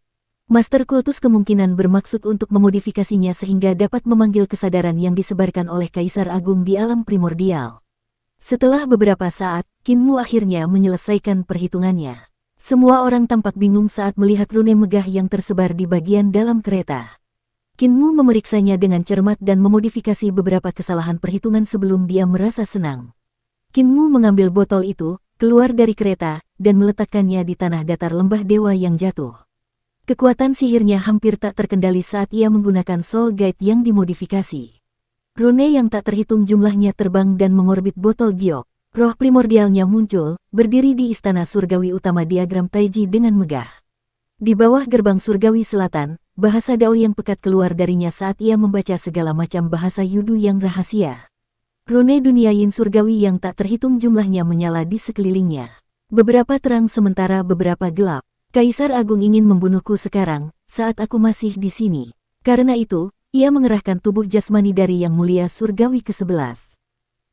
Speaker 1: Master Kultus kemungkinan bermaksud untuk memodifikasinya sehingga dapat memanggil kesadaran yang disebarkan oleh Kaisar Agung di alam primordial. Setelah beberapa saat, Qin Mu akhirnya menyelesaikan perhitungannya. Semua orang tampak bingung saat melihat rune megah yang tersebar di bagian dalam kereta. Qin Mu memeriksanya dengan cermat dan memodifikasi beberapa kesalahan perhitungan sebelum dia merasa senang. Qin Mu mengambil botol itu, keluar dari kereta, dan meletakkannya di tanah datar lembah dewa yang jatuh. Kekuatan sihirnya hampir tak terkendali saat ia menggunakan Soul Guide yang dimodifikasi. Rune yang tak terhitung jumlahnya terbang dan mengorbit botol giok. Roh primordialnya muncul, berdiri di istana surgawi utama diagram Taiji dengan megah. Di bawah gerbang surgawi selatan, bahasa Dao yang pekat keluar darinya saat ia membaca segala macam bahasa Yudu yang rahasia. Rune dunia Yin surgawi yang tak terhitung jumlahnya menyala di sekelilingnya. Beberapa terang sementara beberapa gelap. Kaisar Agung ingin membunuhku sekarang, saat aku masih di sini. Karena itu, ia mengerahkan tubuh jasmani dari Yang Mulia Surgawi ke-11.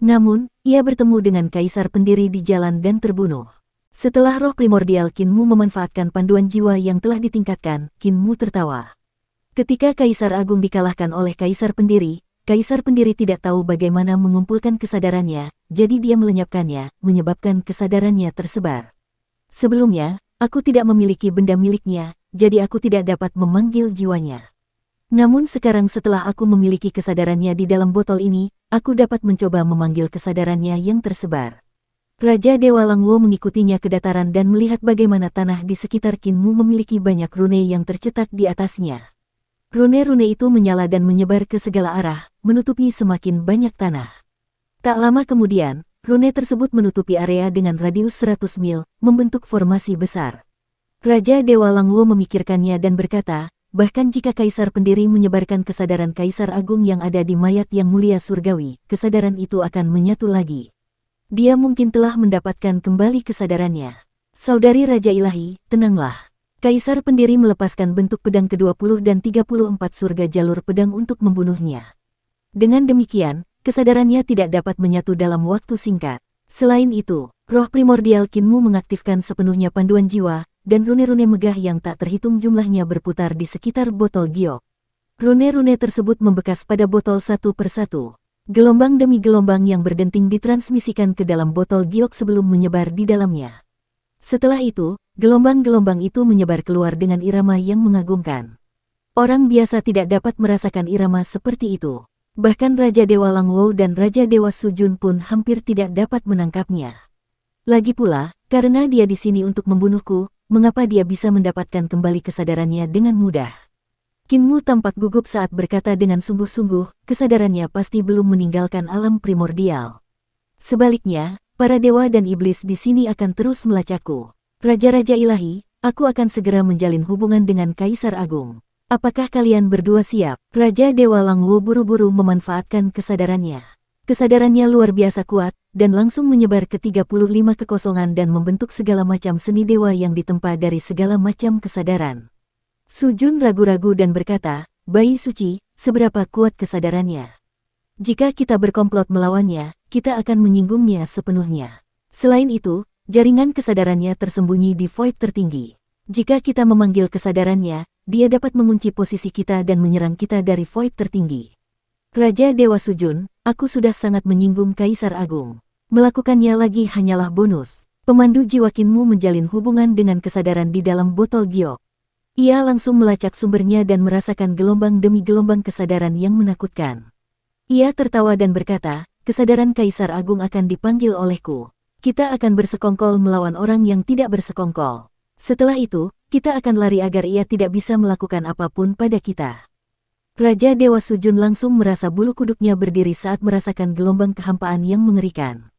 Speaker 1: Namun, ia bertemu dengan Kaisar Pendiri di jalan dan terbunuh. Setelah roh primordial Qin Mu memanfaatkan panduan jiwa yang telah ditingkatkan, Qin Mu tertawa. Ketika Kaisar Agung dikalahkan oleh Kaisar Pendiri tidak tahu bagaimana mengumpulkan kesadarannya, jadi dia melenyapkannya, menyebabkan kesadarannya tersebar. Sebelumnya, aku tidak memiliki benda miliknya, jadi aku tidak dapat memanggil jiwanya. Namun sekarang setelah aku memiliki kesadarannya di dalam botol ini, aku dapat mencoba memanggil kesadarannya yang tersebar. Raja Dewa Langwo mengikutinya ke dataran dan melihat bagaimana tanah di sekitar Qin Mu memiliki banyak rune yang tercetak di atasnya. Rune-rune itu menyala dan menyebar ke segala arah, menutupi semakin banyak tanah. Tak lama kemudian, rune tersebut menutupi area dengan radius 100 mil, membentuk formasi besar. Raja Dewa Langwo memikirkannya dan berkata, bahkan jika Kaisar Pendiri menyebarkan kesadaran Kaisar Agung yang ada di mayat yang mulia surgawi, kesadaran itu akan menyatu lagi. Dia mungkin telah mendapatkan kembali kesadarannya. Saudari Raja Ilahi, tenanglah. Kaisar Pendiri melepaskan bentuk pedang ke-20 dan 34 surga jalur pedang untuk membunuhnya. Dengan demikian, kesadarannya tidak dapat menyatu dalam waktu singkat. Selain itu, roh primordial Kinmu mengaktifkan sepenuhnya panduan jiwa, dan rune-rune megah yang tak terhitung jumlahnya berputar di sekitar botol giok. Rune-rune tersebut membekas pada botol satu persatu. Gelombang demi gelombang yang berdenting ditransmisikan ke dalam botol giok sebelum menyebar di dalamnya. Setelah itu, gelombang-gelombang itu menyebar keluar dengan irama yang mengagumkan. Orang biasa tidak dapat merasakan irama seperti itu. Bahkan Raja Dewa Langwo dan Raja Dewa Sujun pun hampir tidak dapat menangkapnya. Lagi pula, karena dia di sini untuk membunuhku, mengapa dia bisa mendapatkan kembali kesadarannya dengan mudah? Kinmu tampak gugup saat berkata dengan sungguh-sungguh, kesadarannya pasti belum meninggalkan alam primordial. Sebaliknya, para dewa dan iblis di sini akan terus melacakku. Raja-raja ilahi, aku akan segera menjalin hubungan dengan Kaisar Agung. Apakah kalian berdua siap? Raja Dewa Langwo buru-buru memanfaatkan kesadarannya. Kesadarannya luar biasa kuat, dan langsung menyebar ke 35 kekosongan dan membentuk segala macam seni dewa yang ditempa dari segala macam kesadaran. Sujun ragu-ragu dan berkata, "Bayi suci, seberapa kuat kesadarannya? Jika kita berkomplot melawannya, kita akan menyinggungnya sepenuhnya. Selain itu, jaringan kesadarannya tersembunyi di void tertinggi. Jika kita memanggil kesadarannya, dia dapat mengunci posisi kita dan menyerang kita dari void tertinggi." Raja Dewa Sujun, aku sudah sangat menyinggung Kaisar Agung. Melakukannya lagi hanyalah bonus. Pemandu jiwa Kinmu menjalin hubungan dengan kesadaran di dalam botol giok. Ia langsung melacak sumbernya dan merasakan gelombang demi gelombang kesadaran yang menakutkan. Ia tertawa dan berkata, kesadaran Kaisar Agung akan dipanggil olehku. Kita akan bersekongkol melawan orang yang tidak bersekongkol. Setelah itu, kita akan lari agar ia tidak bisa melakukan apapun pada kita. Raja Dewa Sujun langsung merasa bulu kuduknya berdiri saat merasakan gelombang kehampaan yang mengerikan.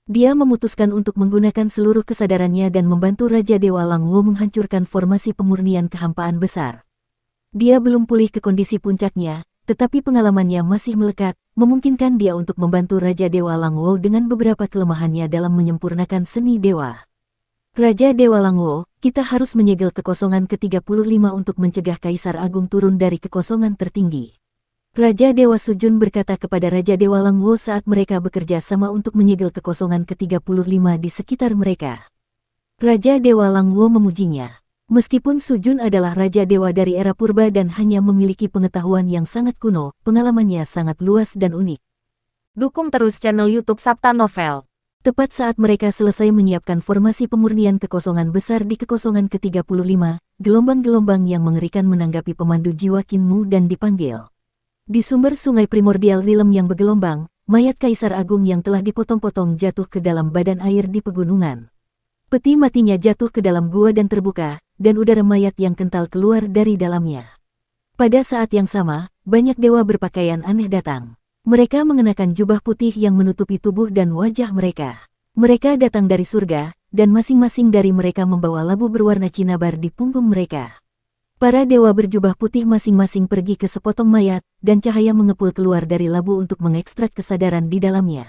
Speaker 1: Dia memutuskan untuk menggunakan seluruh kesadarannya dan membantu Raja Dewa Langwo menghancurkan formasi pemurnian kehampaan besar. Dia belum pulih ke kondisi puncaknya, tetapi pengalamannya masih melekat, memungkinkan dia untuk membantu Raja Dewa Langwo dengan beberapa kelemahannya dalam menyempurnakan seni dewa. Raja Dewa Langwo, kita harus menyegel kekosongan ke-35 untuk mencegah Kaisar Agung turun dari kekosongan tertinggi. Raja Dewa Sujun berkata kepada Raja Dewa Langwo saat mereka bekerja sama untuk menyegel kekosongan ke-35 di sekitar mereka. Raja Dewa Langwo memujinya. Meskipun Sujun adalah Raja Dewa dari era purba dan hanya memiliki pengetahuan yang sangat kuno, pengalamannya sangat luas dan unik.
Speaker 2: Dukung terus channel YouTube Sabta Novel.
Speaker 1: Tepat saat mereka selesai menyiapkan formasi pemurnian kekosongan besar di kekosongan ke-35, gelombang-gelombang yang mengerikan menanggapi pemandu jiwa Kinmu dan dipanggil. Di sumber sungai primordial Rilem yang bergelombang, mayat Kaisar Agung yang telah dipotong-potong jatuh ke dalam badan air di pegunungan. Peti matinya jatuh ke dalam gua dan terbuka, dan udara mayat yang kental keluar dari dalamnya. Pada saat yang sama, banyak dewa berpakaian aneh datang. Mereka mengenakan jubah putih yang menutupi tubuh dan wajah mereka. Mereka datang dari surga, dan masing-masing dari mereka membawa labu berwarna cinabar di punggung mereka. Para dewa berjubah putih masing-masing pergi ke sepotong mayat, dan cahaya mengepul keluar dari labu untuk mengekstrak kesadaran di dalamnya.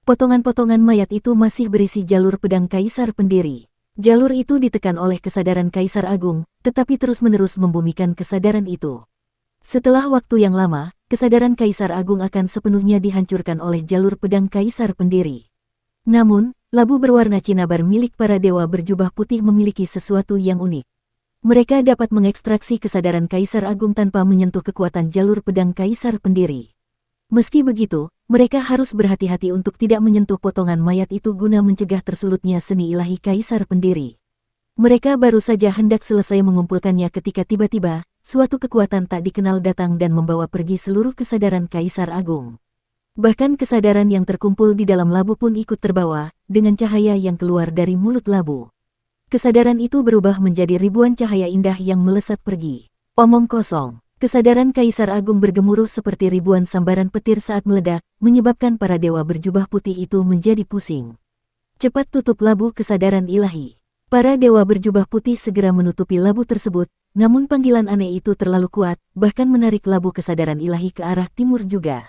Speaker 1: Potongan-potongan mayat itu masih berisi jalur pedang Kaisar Pendiri. Jalur itu ditekan oleh kesadaran Kaisar Agung, tetapi terus-menerus membumikan kesadaran itu. Setelah waktu yang lama, kesadaran Kaisar Agung akan sepenuhnya dihancurkan oleh jalur pedang Kaisar Pendiri. Namun, labu berwarna cinabar milik para dewa berjubah putih memiliki sesuatu yang unik. Mereka dapat mengekstraksi kesadaran Kaisar Agung tanpa menyentuh kekuatan jalur pedang Kaisar Pendiri. Meski begitu, mereka harus berhati-hati untuk tidak menyentuh potongan mayat itu guna mencegah tersulutnya seni ilahi Kaisar Pendiri. Mereka baru saja hendak selesai mengumpulkannya ketika tiba-tiba, suatu kekuatan tak dikenal datang dan membawa pergi seluruh kesadaran Kaisar Agung. Bahkan kesadaran yang terkumpul di dalam labu pun ikut terbawa, dengan cahaya yang keluar dari mulut labu. Kesadaran itu berubah menjadi ribuan cahaya indah yang melesat pergi. Omong kosong. Kesadaran Kaisar Agung bergemuruh seperti ribuan sambaran petir saat meledak, menyebabkan para dewa berjubah putih itu menjadi pusing. Cepat tutup labu kesadaran ilahi. Para dewa berjubah putih segera menutupi labu tersebut, namun panggilan aneh itu terlalu kuat, bahkan menarik labu kesadaran ilahi ke arah timur juga.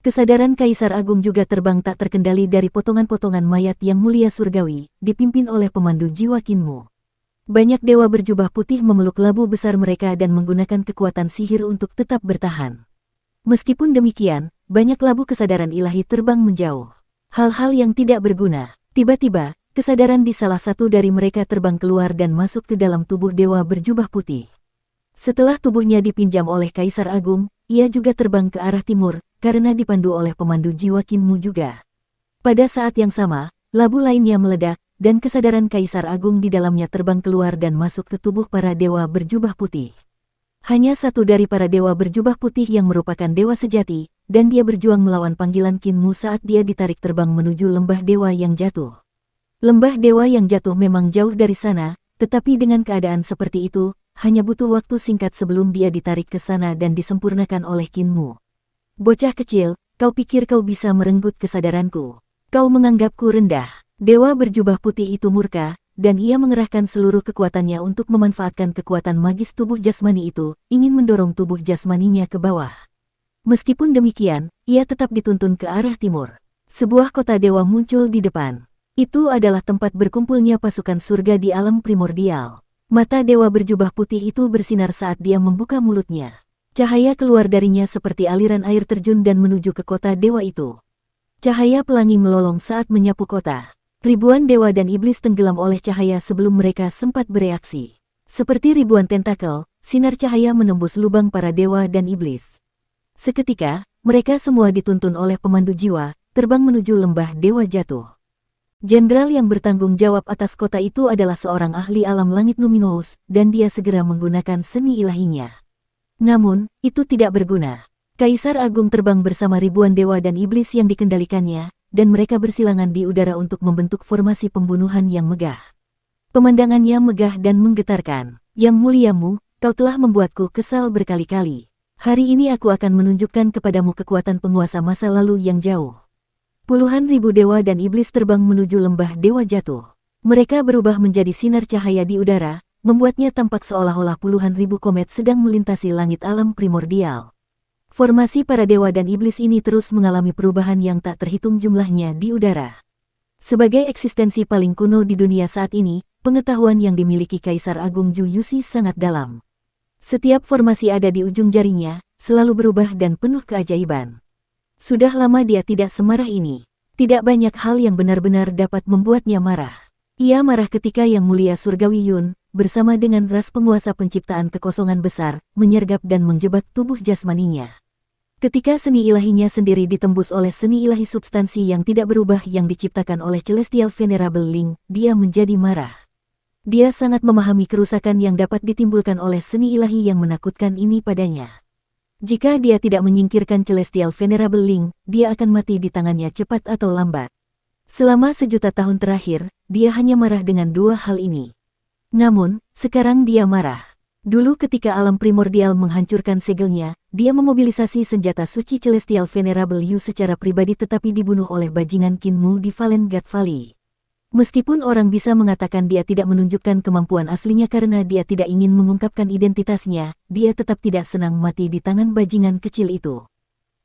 Speaker 1: Kesadaran Kaisar Agung juga terbang tak terkendali dari potongan-potongan mayat yang mulia surgawi, dipimpin oleh pemandu jiwa Kinmu. Banyak dewa berjubah putih memeluk labu besar mereka dan menggunakan kekuatan sihir untuk tetap bertahan. Meskipun demikian, banyak labu kesadaran ilahi terbang menjauh. Hal-hal yang tidak berguna. Tiba-tiba, kesadaran di salah satu dari mereka terbang keluar dan masuk ke dalam tubuh dewa berjubah putih. Setelah tubuhnya dipinjam oleh Kaisar Agung, ia juga terbang ke arah timur, karena dipandu oleh pemandu jiwa Kinmu juga. Pada saat yang sama, labu lainnya meledak, dan kesadaran Kaisar Agung di dalamnya terbang keluar dan masuk ke tubuh para dewa berjubah putih. Hanya satu dari para dewa berjubah putih yang merupakan dewa sejati, dan dia berjuang melawan panggilan Kinmu saat dia ditarik terbang menuju lembah dewa yang jatuh. Lembah dewa yang jatuh memang jauh dari sana, tetapi dengan keadaan seperti itu, hanya butuh waktu singkat sebelum dia ditarik ke sana dan disempurnakan oleh Kinmu. Bocah kecil, kau pikir kau bisa merenggut kesadaranku? Kau menganggapku rendah. Dewa berjubah putih itu murka, dan ia mengerahkan seluruh kekuatannya untuk memanfaatkan kekuatan magis tubuh jasmani itu, ingin mendorong tubuh jasmaninya ke bawah. Meskipun demikian, ia tetap dituntun ke arah timur. Sebuah kota dewa muncul di depan. Itu adalah tempat berkumpulnya pasukan surga di alam primordial. Mata dewa berjubah putih itu bersinar saat dia membuka mulutnya. Cahaya keluar darinya seperti aliran air terjun dan menuju ke kota dewa itu. Cahaya pelangi melolong saat menyapu kota. Ribuan dewa dan iblis tenggelam oleh cahaya sebelum mereka sempat bereaksi. Seperti ribuan tentakel, sinar cahaya menembus lubang para dewa dan iblis. Seketika, mereka semua dituntun oleh pemandu jiwa, terbang menuju lembah dewa jatuh. Jenderal yang bertanggung jawab atas kota itu adalah seorang ahli alam langit Numinous, dan dia segera menggunakan seni ilahinya. Namun, itu tidak berguna. Kaisar Agung terbang bersama ribuan dewa dan iblis yang dikendalikannya, dan mereka bersilangan di udara untuk membentuk formasi pembunuhan yang megah. Pemandangannya megah dan menggetarkan. Yang muliamu, kau telah membuatku kesal berkali-kali. Hari ini aku akan menunjukkan kepadamu kekuatan penguasa masa lalu yang jauh. Puluhan ribu dewa dan iblis terbang menuju lembah dewa jatuh. Mereka berubah menjadi sinar cahaya di udara, membuatnya tampak seolah-olah puluhan ribu komet sedang melintasi langit alam primordial. Formasi para dewa dan iblis ini terus mengalami perubahan yang tak terhitung jumlahnya di udara. Sebagai eksistensi paling kuno di dunia saat ini, pengetahuan yang dimiliki Kaisar Agung Zhu Yuxi sangat dalam. Setiap formasi ada di ujung jarinya, selalu berubah dan penuh keajaiban. Sudah lama dia tidak semarah ini. Tidak banyak hal yang benar-benar dapat membuatnya marah. Ia marah ketika Yang Mulia Surgawi Yun, bersama dengan ras penguasa penciptaan kekosongan besar, menyergap dan menjebak tubuh jasmaninya. Ketika seni ilahinya sendiri ditembus oleh seni ilahi substansi yang tidak berubah yang diciptakan oleh Celestial Venerable Ling, dia menjadi marah. Dia sangat memahami kerusakan yang dapat ditimbulkan oleh seni ilahi yang menakutkan ini padanya. Jika dia tidak menyingkirkan Celestial Venerable Ling, dia akan mati di tangannya cepat atau lambat. Selama sejuta tahun terakhir, dia hanya marah dengan dua hal ini. Namun, sekarang dia marah. Dulu ketika alam primordial menghancurkan segelnya, dia memobilisasi senjata suci Celestial Venerable Yu secara pribadi tetapi dibunuh oleh bajingan Kinmu di Valen God Valley. Meskipun orang bisa mengatakan dia tidak menunjukkan kemampuan aslinya karena dia tidak ingin mengungkapkan identitasnya, dia tetap tidak senang mati di tangan bajingan kecil itu.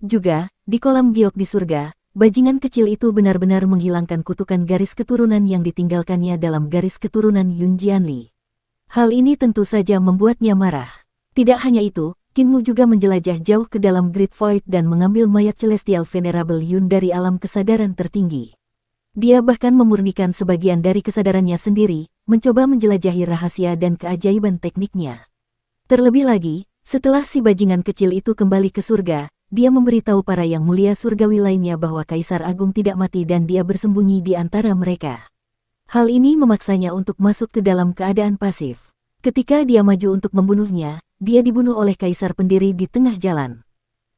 Speaker 1: Juga, di kolam giok di surga, bajingan kecil itu benar-benar menghilangkan kutukan garis keturunan yang ditinggalkannya dalam garis keturunan Yun Jianli. Hal ini tentu saja membuatnya marah. Tidak hanya itu, Kinmu juga menjelajah jauh ke dalam Great Void dan mengambil mayat Celestial Venerable Yun dari alam kesadaran tertinggi. Dia bahkan memurnikan sebagian dari kesadarannya sendiri, mencoba menjelajahi rahasia dan keajaiban tekniknya. Terlebih lagi, setelah si bajingan kecil itu kembali ke surga, dia memberitahu para yang mulia surgawi lainnya bahwa Kaisar Agung tidak mati dan dia bersembunyi di antara mereka. Hal ini memaksanya untuk masuk ke dalam keadaan pasif. Ketika dia maju untuk membunuhnya, dia dibunuh oleh Kaisar Pendiri di tengah jalan.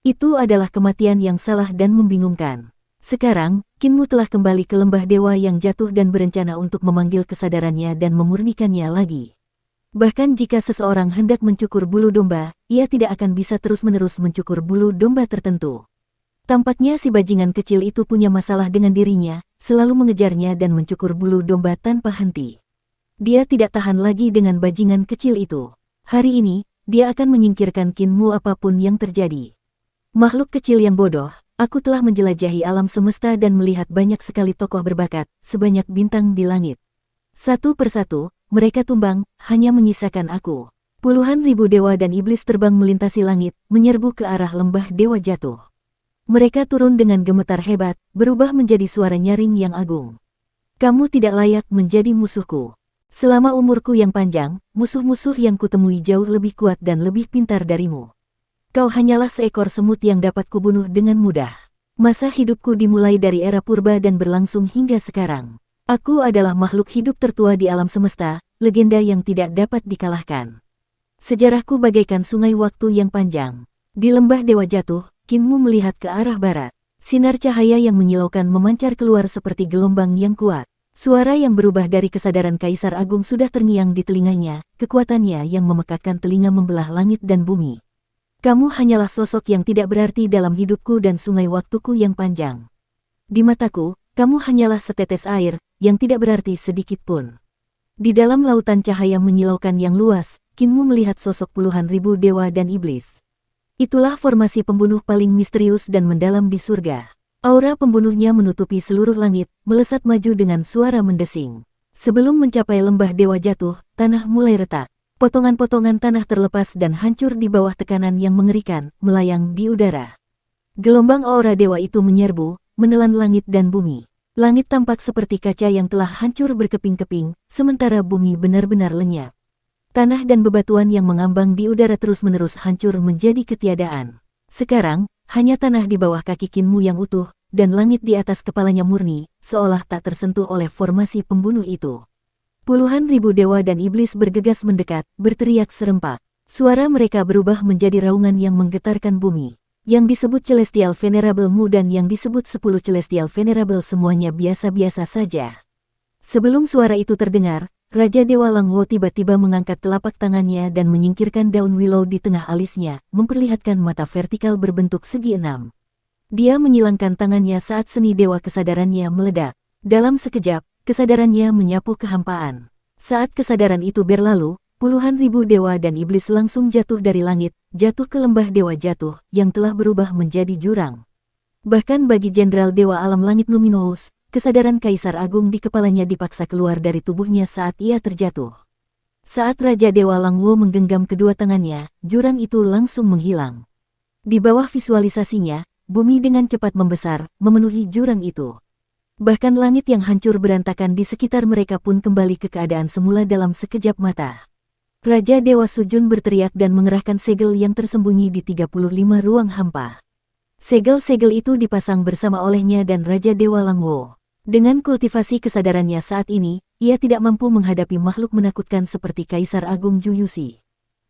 Speaker 1: Itu adalah kematian yang salah dan membingungkan. Sekarang, Kinmu telah kembali ke lembah dewa yang jatuh dan berencana untuk memanggil kesadarannya dan memurnikannya lagi. Bahkan jika seseorang hendak mencukur bulu domba, ia tidak akan bisa terus-menerus mencukur bulu domba tertentu. Tampaknya si bajingan kecil itu punya masalah dengan dirinya, selalu mengejarnya dan mencukur bulu domba tanpa henti. Dia tidak tahan lagi dengan bajingan kecil itu. Hari ini, dia akan menyingkirkan Kinmu apapun yang terjadi. Makhluk kecil yang bodoh, aku telah menjelajahi alam semesta dan melihat banyak sekali tokoh berbakat, sebanyak bintang di langit. Satu persatu, mereka tumbang, hanya menyisakan aku. Puluhan ribu dewa dan iblis terbang melintasi langit, menyerbu ke arah lembah dewa jatuh. Mereka turun dengan gemetar hebat, berubah menjadi suara nyaring yang agung. Kamu tidak layak menjadi musuhku. Selama umurku yang panjang, musuh-musuh yang kutemui jauh lebih kuat dan lebih pintar darimu. Kau hanyalah seekor semut yang dapat kubunuh dengan mudah. Masa hidupku dimulai dari era purba dan berlangsung hingga sekarang. Aku adalah makhluk hidup tertua di alam semesta, legenda yang tidak dapat dikalahkan. Sejarahku bagaikan sungai waktu yang panjang. Di lembah dewa jatuh, Kinmu melihat ke arah barat. Sinar cahaya yang menyilaukan memancar keluar seperti gelombang yang kuat. Suara yang berubah dari kesadaran Kaisar Agung sudah terngiang di telinganya, kekuatannya yang memekakkan telinga membelah langit dan bumi. Kamu hanyalah sosok yang tidak berarti dalam hidupku dan sungai waktuku yang panjang. Di mataku, kamu hanyalah setetes air, yang tidak berarti sedikit pun. Di dalam lautan cahaya menyilaukan yang luas, Kinmu melihat sosok puluhan ribu dewa dan iblis. Itulah formasi pembunuh paling misterius dan mendalam di surga. Aura pembunuhnya menutupi seluruh langit, melesat maju dengan suara mendesing. Sebelum mencapai lembah dewa jatuh, tanah mulai retak. Potongan-potongan tanah terlepas dan hancur di bawah tekanan yang mengerikan, melayang di udara. Gelombang aura dewa itu menyerbu, menelan langit dan bumi. Langit tampak seperti kaca yang telah hancur berkeping-keping, sementara bumi benar-benar lenyap. Tanah dan bebatuan yang mengambang di udara terus-menerus hancur menjadi ketiadaan. Sekarang, hanya tanah di bawah kaki Kinmu yang utuh, dan langit di atas kepalanya murni, seolah tak tersentuh oleh formasi pembunuh itu. Puluhan ribu dewa dan iblis bergegas mendekat, berteriak serempak. Suara mereka berubah menjadi raungan yang menggetarkan bumi. Yang disebut Celestial Venerable Mu dan yang disebut 10 Celestial Venerable semuanya biasa-biasa saja. Sebelum suara itu terdengar, Raja Dewa Langwo tiba-tiba mengangkat telapak tangannya dan menyingkirkan daun willow di tengah alisnya, memperlihatkan mata vertikal berbentuk segi 6. Dia menyilangkan tangannya saat seni dewa kesadarannya meledak. Dalam sekejap, kesadarannya menyapu kehampaan. Saat kesadaran itu berlalu, puluhan ribu dewa dan iblis langsung jatuh dari langit, jatuh ke lembah dewa jatuh, yang telah berubah menjadi jurang. Bahkan bagi Jenderal Dewa Alam Langit Numinous, kesadaran Kaisar Agung di kepalanya dipaksa keluar dari tubuhnya saat ia terjatuh. Saat Raja Dewa Langwo menggenggam kedua tangannya, jurang itu langsung menghilang. Di bawah visualisasinya, bumi dengan cepat membesar, memenuhi jurang itu. Bahkan langit yang hancur berantakan di sekitar mereka pun kembali ke keadaan semula dalam sekejap mata. Raja Dewa Sujun berteriak dan mengerahkan segel yang tersembunyi di 35 ruang hampa. Segel-segel itu dipasang bersama olehnya dan Raja Dewa Langwo. Dengan kultivasi kesadarannya saat ini, ia tidak mampu menghadapi makhluk menakutkan seperti Kaisar Agung Juyushi.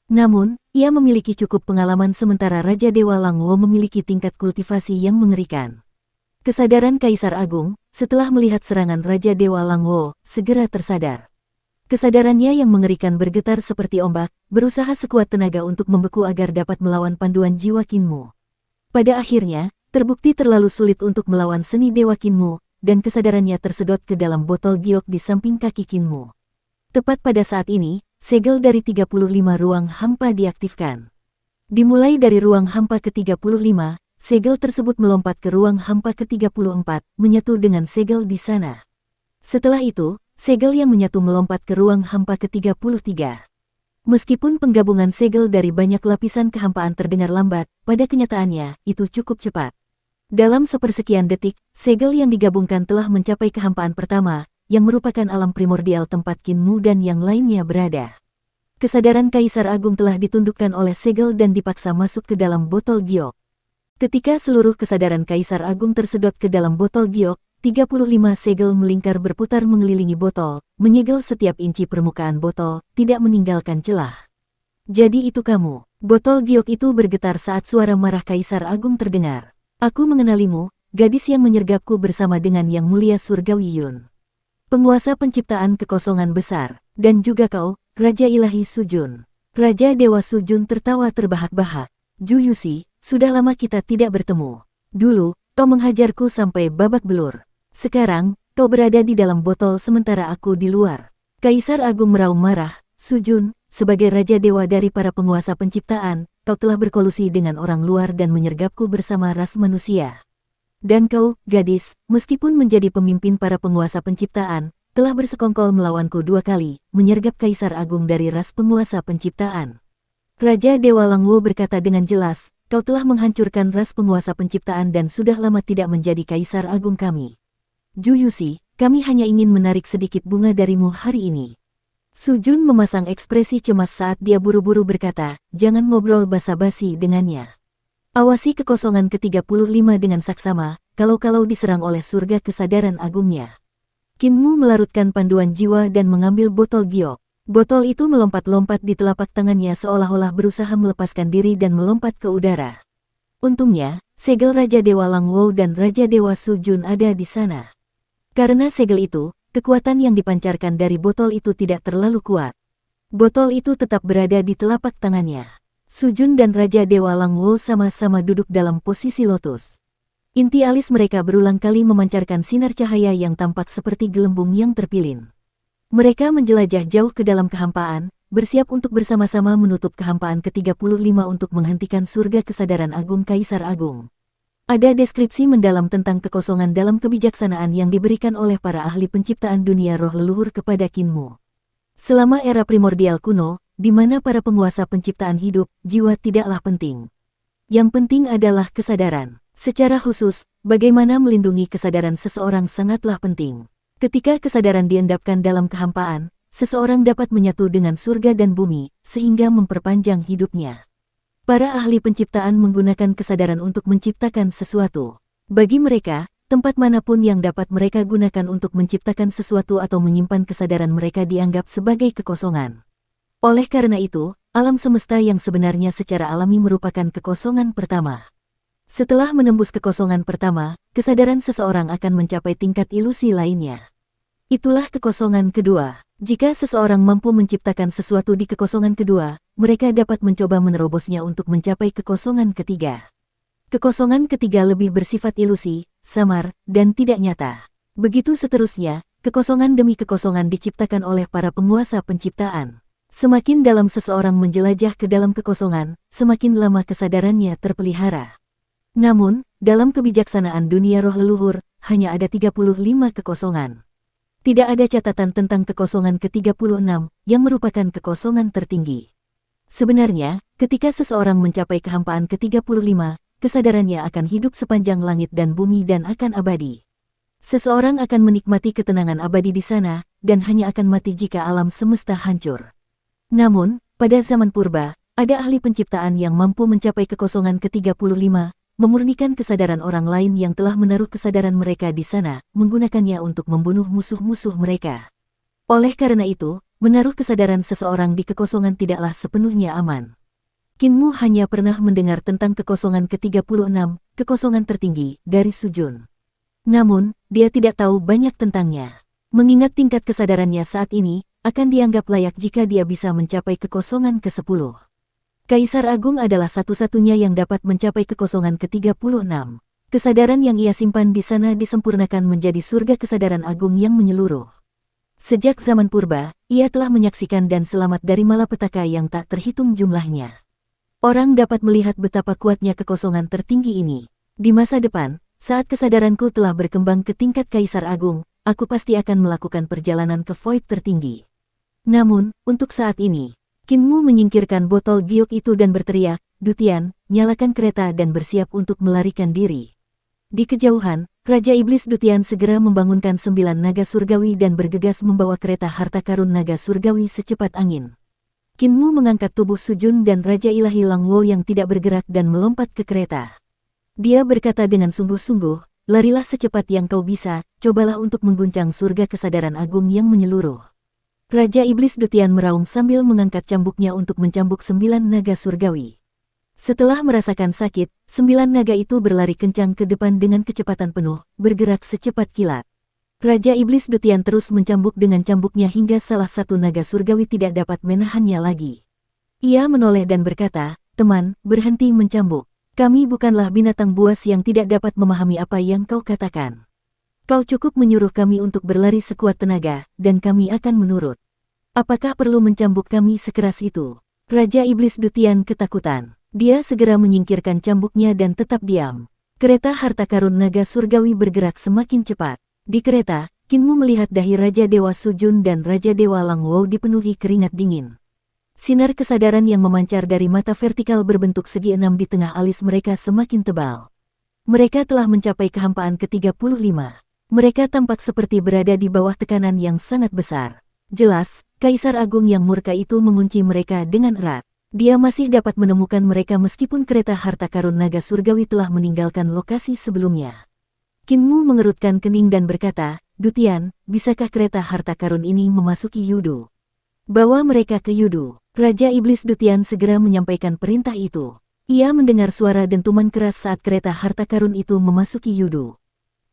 Speaker 1: Namun, ia memiliki cukup pengalaman sementara Raja Dewa Langwo memiliki tingkat kultivasi yang mengerikan. Kesadaran Kaisar Agung, setelah melihat serangan Raja Dewa Langwo, segera tersadar. Kesadarannya yang mengerikan bergetar seperti ombak, berusaha sekuat tenaga untuk membeku agar dapat melawan panduan jiwa Kinmu. Pada akhirnya, terbukti terlalu sulit untuk melawan seni Dewa Kinmu, dan kesadarannya tersedot ke dalam botol giok di samping kaki Kinmu. Tepat pada saat ini, segel dari 35 ruang hampa diaktifkan. Dimulai dari ruang hampa ke-35, segel tersebut melompat ke ruang hampa ke-34, menyatu dengan segel di sana. Setelah itu, segel yang menyatu melompat ke ruang hampa ke-33. Meskipun penggabungan segel dari banyak lapisan kehampaan terdengar lambat, pada kenyataannya, itu cukup cepat. Dalam sepersekian detik, segel yang digabungkan telah mencapai kehampaan pertama, yang merupakan alam primordial tempat Kinmu dan yang lainnya berada. Kesadaran Kaisar Agung telah ditundukkan oleh segel dan dipaksa masuk ke dalam botol giok. Ketika seluruh kesadaran Kaisar Agung tersedot ke dalam botol giok, 35 segel melingkar berputar mengelilingi botol, menyegel setiap inci permukaan botol, tidak meninggalkan celah. Jadi itu kamu. Botol giok itu bergetar saat suara marah Kaisar Agung terdengar. Aku mengenalimu, gadis yang menyergapku bersama dengan Yang Mulia Surgawi Yun. Penguasa penciptaan kekosongan besar, dan juga kau, Raja Ilahi Sujun. Raja Dewa Sujun tertawa terbahak-bahak. Juyushi, sudah lama kita tidak bertemu. Dulu, kau menghajarku sampai babak belur. Sekarang, kau berada di dalam botol sementara aku di luar. Kaisar Agung meraung marah, Sujun, sebagai Raja Dewa dari para penguasa penciptaan, kau telah berkolusi dengan orang luar dan menyergapku bersama ras manusia. Dan kau, gadis, meskipun menjadi pemimpin para penguasa penciptaan, telah bersekongkol melawanku 2 kali, menyergap Kaisar Agung dari ras penguasa penciptaan. Raja Dewa Langwo berkata dengan jelas, kau telah menghancurkan ras penguasa penciptaan dan sudah lama tidak menjadi Kaisar Agung kami. Ju Yuxi, kami hanya ingin menarik sedikit bunga darimu hari ini. Sujun memasang ekspresi cemas saat dia buru-buru berkata, jangan ngobrol basa-basi dengannya. Awasi kekosongan ke-35 dengan saksama, kalau-kalau diserang oleh surga kesadaran agungnya. Qin Mu melarutkan panduan jiwa dan mengambil botol giok. Botol itu melompat-lompat di telapak tangannya seolah-olah berusaha melepaskan diri dan melompat ke udara. Untungnya, segel Raja Dewa Langwo dan Raja Dewa Sujun ada di sana. Karena segel itu, kekuatan yang dipancarkan dari botol itu tidak terlalu kuat. Botol itu tetap berada di telapak tangannya. Sujun dan Raja Dewa Langwo sama-sama duduk dalam posisi lotus. Inti alis mereka berulang kali memancarkan sinar cahaya yang tampak seperti gelembung yang terpilin. Mereka menjelajah jauh ke dalam kehampaan, bersiap untuk bersama-sama menutup kehampaan ke-35 untuk menghentikan surga kesadaran agung Kaisar Agung. Ada deskripsi mendalam tentang kekosongan dalam kebijaksanaan yang diberikan oleh para ahli penciptaan dunia roh leluhur kepada Qin Mu. Selama era primordial kuno, di mana para penguasa penciptaan hidup, jiwa tidaklah penting. Yang penting adalah kesadaran. Secara khusus, bagaimana melindungi kesadaran seseorang sangatlah penting. Ketika kesadaran diendapkan dalam kehampaan, seseorang dapat menyatu dengan surga dan bumi, sehingga memperpanjang hidupnya. Para ahli penciptaan menggunakan kesadaran untuk menciptakan sesuatu. Bagi mereka, tempat manapun yang dapat mereka gunakan untuk menciptakan sesuatu atau menyimpan kesadaran mereka dianggap sebagai kekosongan. Oleh karena itu, alam semesta yang sebenarnya secara alami merupakan kekosongan pertama. Setelah menembus kekosongan pertama, kesadaran seseorang akan mencapai tingkat ilusi lainnya. Itulah kekosongan kedua. Jika seseorang mampu menciptakan sesuatu di kekosongan kedua, mereka dapat mencoba menerobosnya untuk mencapai kekosongan ketiga. Kekosongan ketiga lebih bersifat ilusi, samar, dan tidak nyata. Begitu seterusnya, kekosongan demi kekosongan diciptakan oleh para penguasa penciptaan. Semakin dalam seseorang menjelajah ke dalam kekosongan, semakin lama kesadarannya terpelihara. Namun, dalam kebijaksanaan dunia roh leluhur, hanya ada 35 kekosongan. Tidak ada catatan tentang kekosongan ke-36, yang merupakan kekosongan tertinggi. Sebenarnya, ketika seseorang mencapai kehampaan ke-35, kesadarannya akan hidup sepanjang langit dan bumi dan akan abadi. Seseorang akan menikmati ketenangan abadi di sana, dan hanya akan mati jika alam semesta hancur. Namun, pada zaman purba, ada ahli penciptaan yang mampu mencapai kekosongan ke-35, memurnikan kesadaran orang lain yang telah menaruh kesadaran mereka di sana, menggunakannya untuk membunuh musuh-musuh mereka. Oleh karena itu, menaruh kesadaran seseorang di kekosongan tidaklah sepenuhnya aman. Qin Mu hanya pernah mendengar tentang kekosongan ke-36, kekosongan tertinggi, dari Sujun. Namun, dia tidak tahu banyak tentangnya. Mengingat tingkat kesadarannya saat ini, akan dianggap layak jika dia bisa mencapai kekosongan ke-10. Kaisar Agung adalah satu-satunya yang dapat mencapai kekosongan ke-36. Kesadaran yang ia simpan di sana disempurnakan menjadi surga kesadaran agung yang menyeluruh. Sejak zaman purba, ia telah menyaksikan dan selamat dari malapetaka yang tak terhitung jumlahnya. Orang dapat melihat betapa kuatnya kekosongan tertinggi ini. Di masa depan, saat kesadaranku telah berkembang ke tingkat Kaisar Agung, aku pasti akan melakukan perjalanan ke void tertinggi. Namun, untuk saat ini, Qin Mu menyingkirkan botol giok itu dan berteriak, "Dutian, nyalakan kereta dan bersiap untuk melarikan diri." Di kejauhan, Raja Iblis Dutian segera membangunkan 9 naga surgawi dan bergegas membawa kereta harta karun naga surgawi secepat angin. Qin Mu mengangkat tubuh Sujun dan Raja Ilahi Langwo yang tidak bergerak dan melompat ke kereta. Dia berkata dengan sungguh-sungguh, "Larilah secepat yang kau bisa, cobalah untuk mengguncang surga kesadaran agung yang menyeluruh." Raja Iblis Dutian meraung sambil mengangkat cambuknya untuk mencambuk 9 naga surgawi. Setelah merasakan sakit, 9 naga itu berlari kencang ke depan dengan kecepatan penuh, bergerak secepat kilat. Raja Iblis Dutian terus mencambuk dengan cambuknya hingga salah satu naga surgawi tidak dapat menahannya lagi. Ia menoleh dan berkata, "Teman, berhenti mencambuk. Kami bukanlah binatang buas yang tidak dapat memahami apa yang kau katakan. Kau cukup menyuruh kami untuk berlari sekuat tenaga, dan kami akan menurut." Apakah perlu mencambuk kami sekeras itu? Raja Iblis Dutian ketakutan. Dia segera menyingkirkan cambuknya dan tetap diam. Kereta harta karun naga surgawi bergerak semakin cepat. Di kereta, Kinmu melihat dahi Raja Dewa Sujun dan Raja Dewa Langwo dipenuhi keringat dingin. Sinar kesadaran yang memancar dari mata vertikal berbentuk segi enam di tengah alis mereka semakin tebal. Mereka telah mencapai kehampaan ke-35. Mereka tampak seperti berada di bawah tekanan yang sangat besar. Jelas, Kaisar Agung yang murka itu mengunci mereka dengan erat. Dia masih dapat menemukan mereka meskipun kereta harta karun naga surgawi telah meninggalkan lokasi sebelumnya. Kinmu mengerutkan kening dan berkata, Dutian, bisakah kereta harta karun ini memasuki Yudu? Bawa mereka ke Yudu. Raja Iblis Dutian segera menyampaikan perintah itu. Ia mendengar suara dentuman keras saat kereta harta karun itu memasuki Yudu.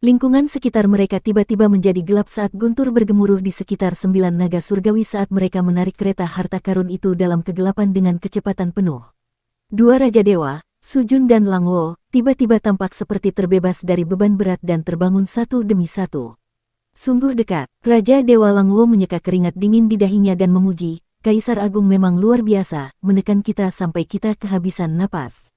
Speaker 1: Lingkungan sekitar mereka tiba-tiba menjadi gelap saat guntur bergemuruh di sekitar 9 naga surgawi saat mereka menarik kereta harta karun itu dalam kegelapan dengan kecepatan penuh. Dua Raja Dewa, Sujun dan Langwo, tiba-tiba tampak seperti terbebas dari beban berat dan terbangun satu demi satu. Sungguh dekat, Raja Dewa Langwo menyeka keringat dingin di dahinya dan memuji, Kaisar Agung memang luar biasa, menekan kita sampai kita kehabisan napas.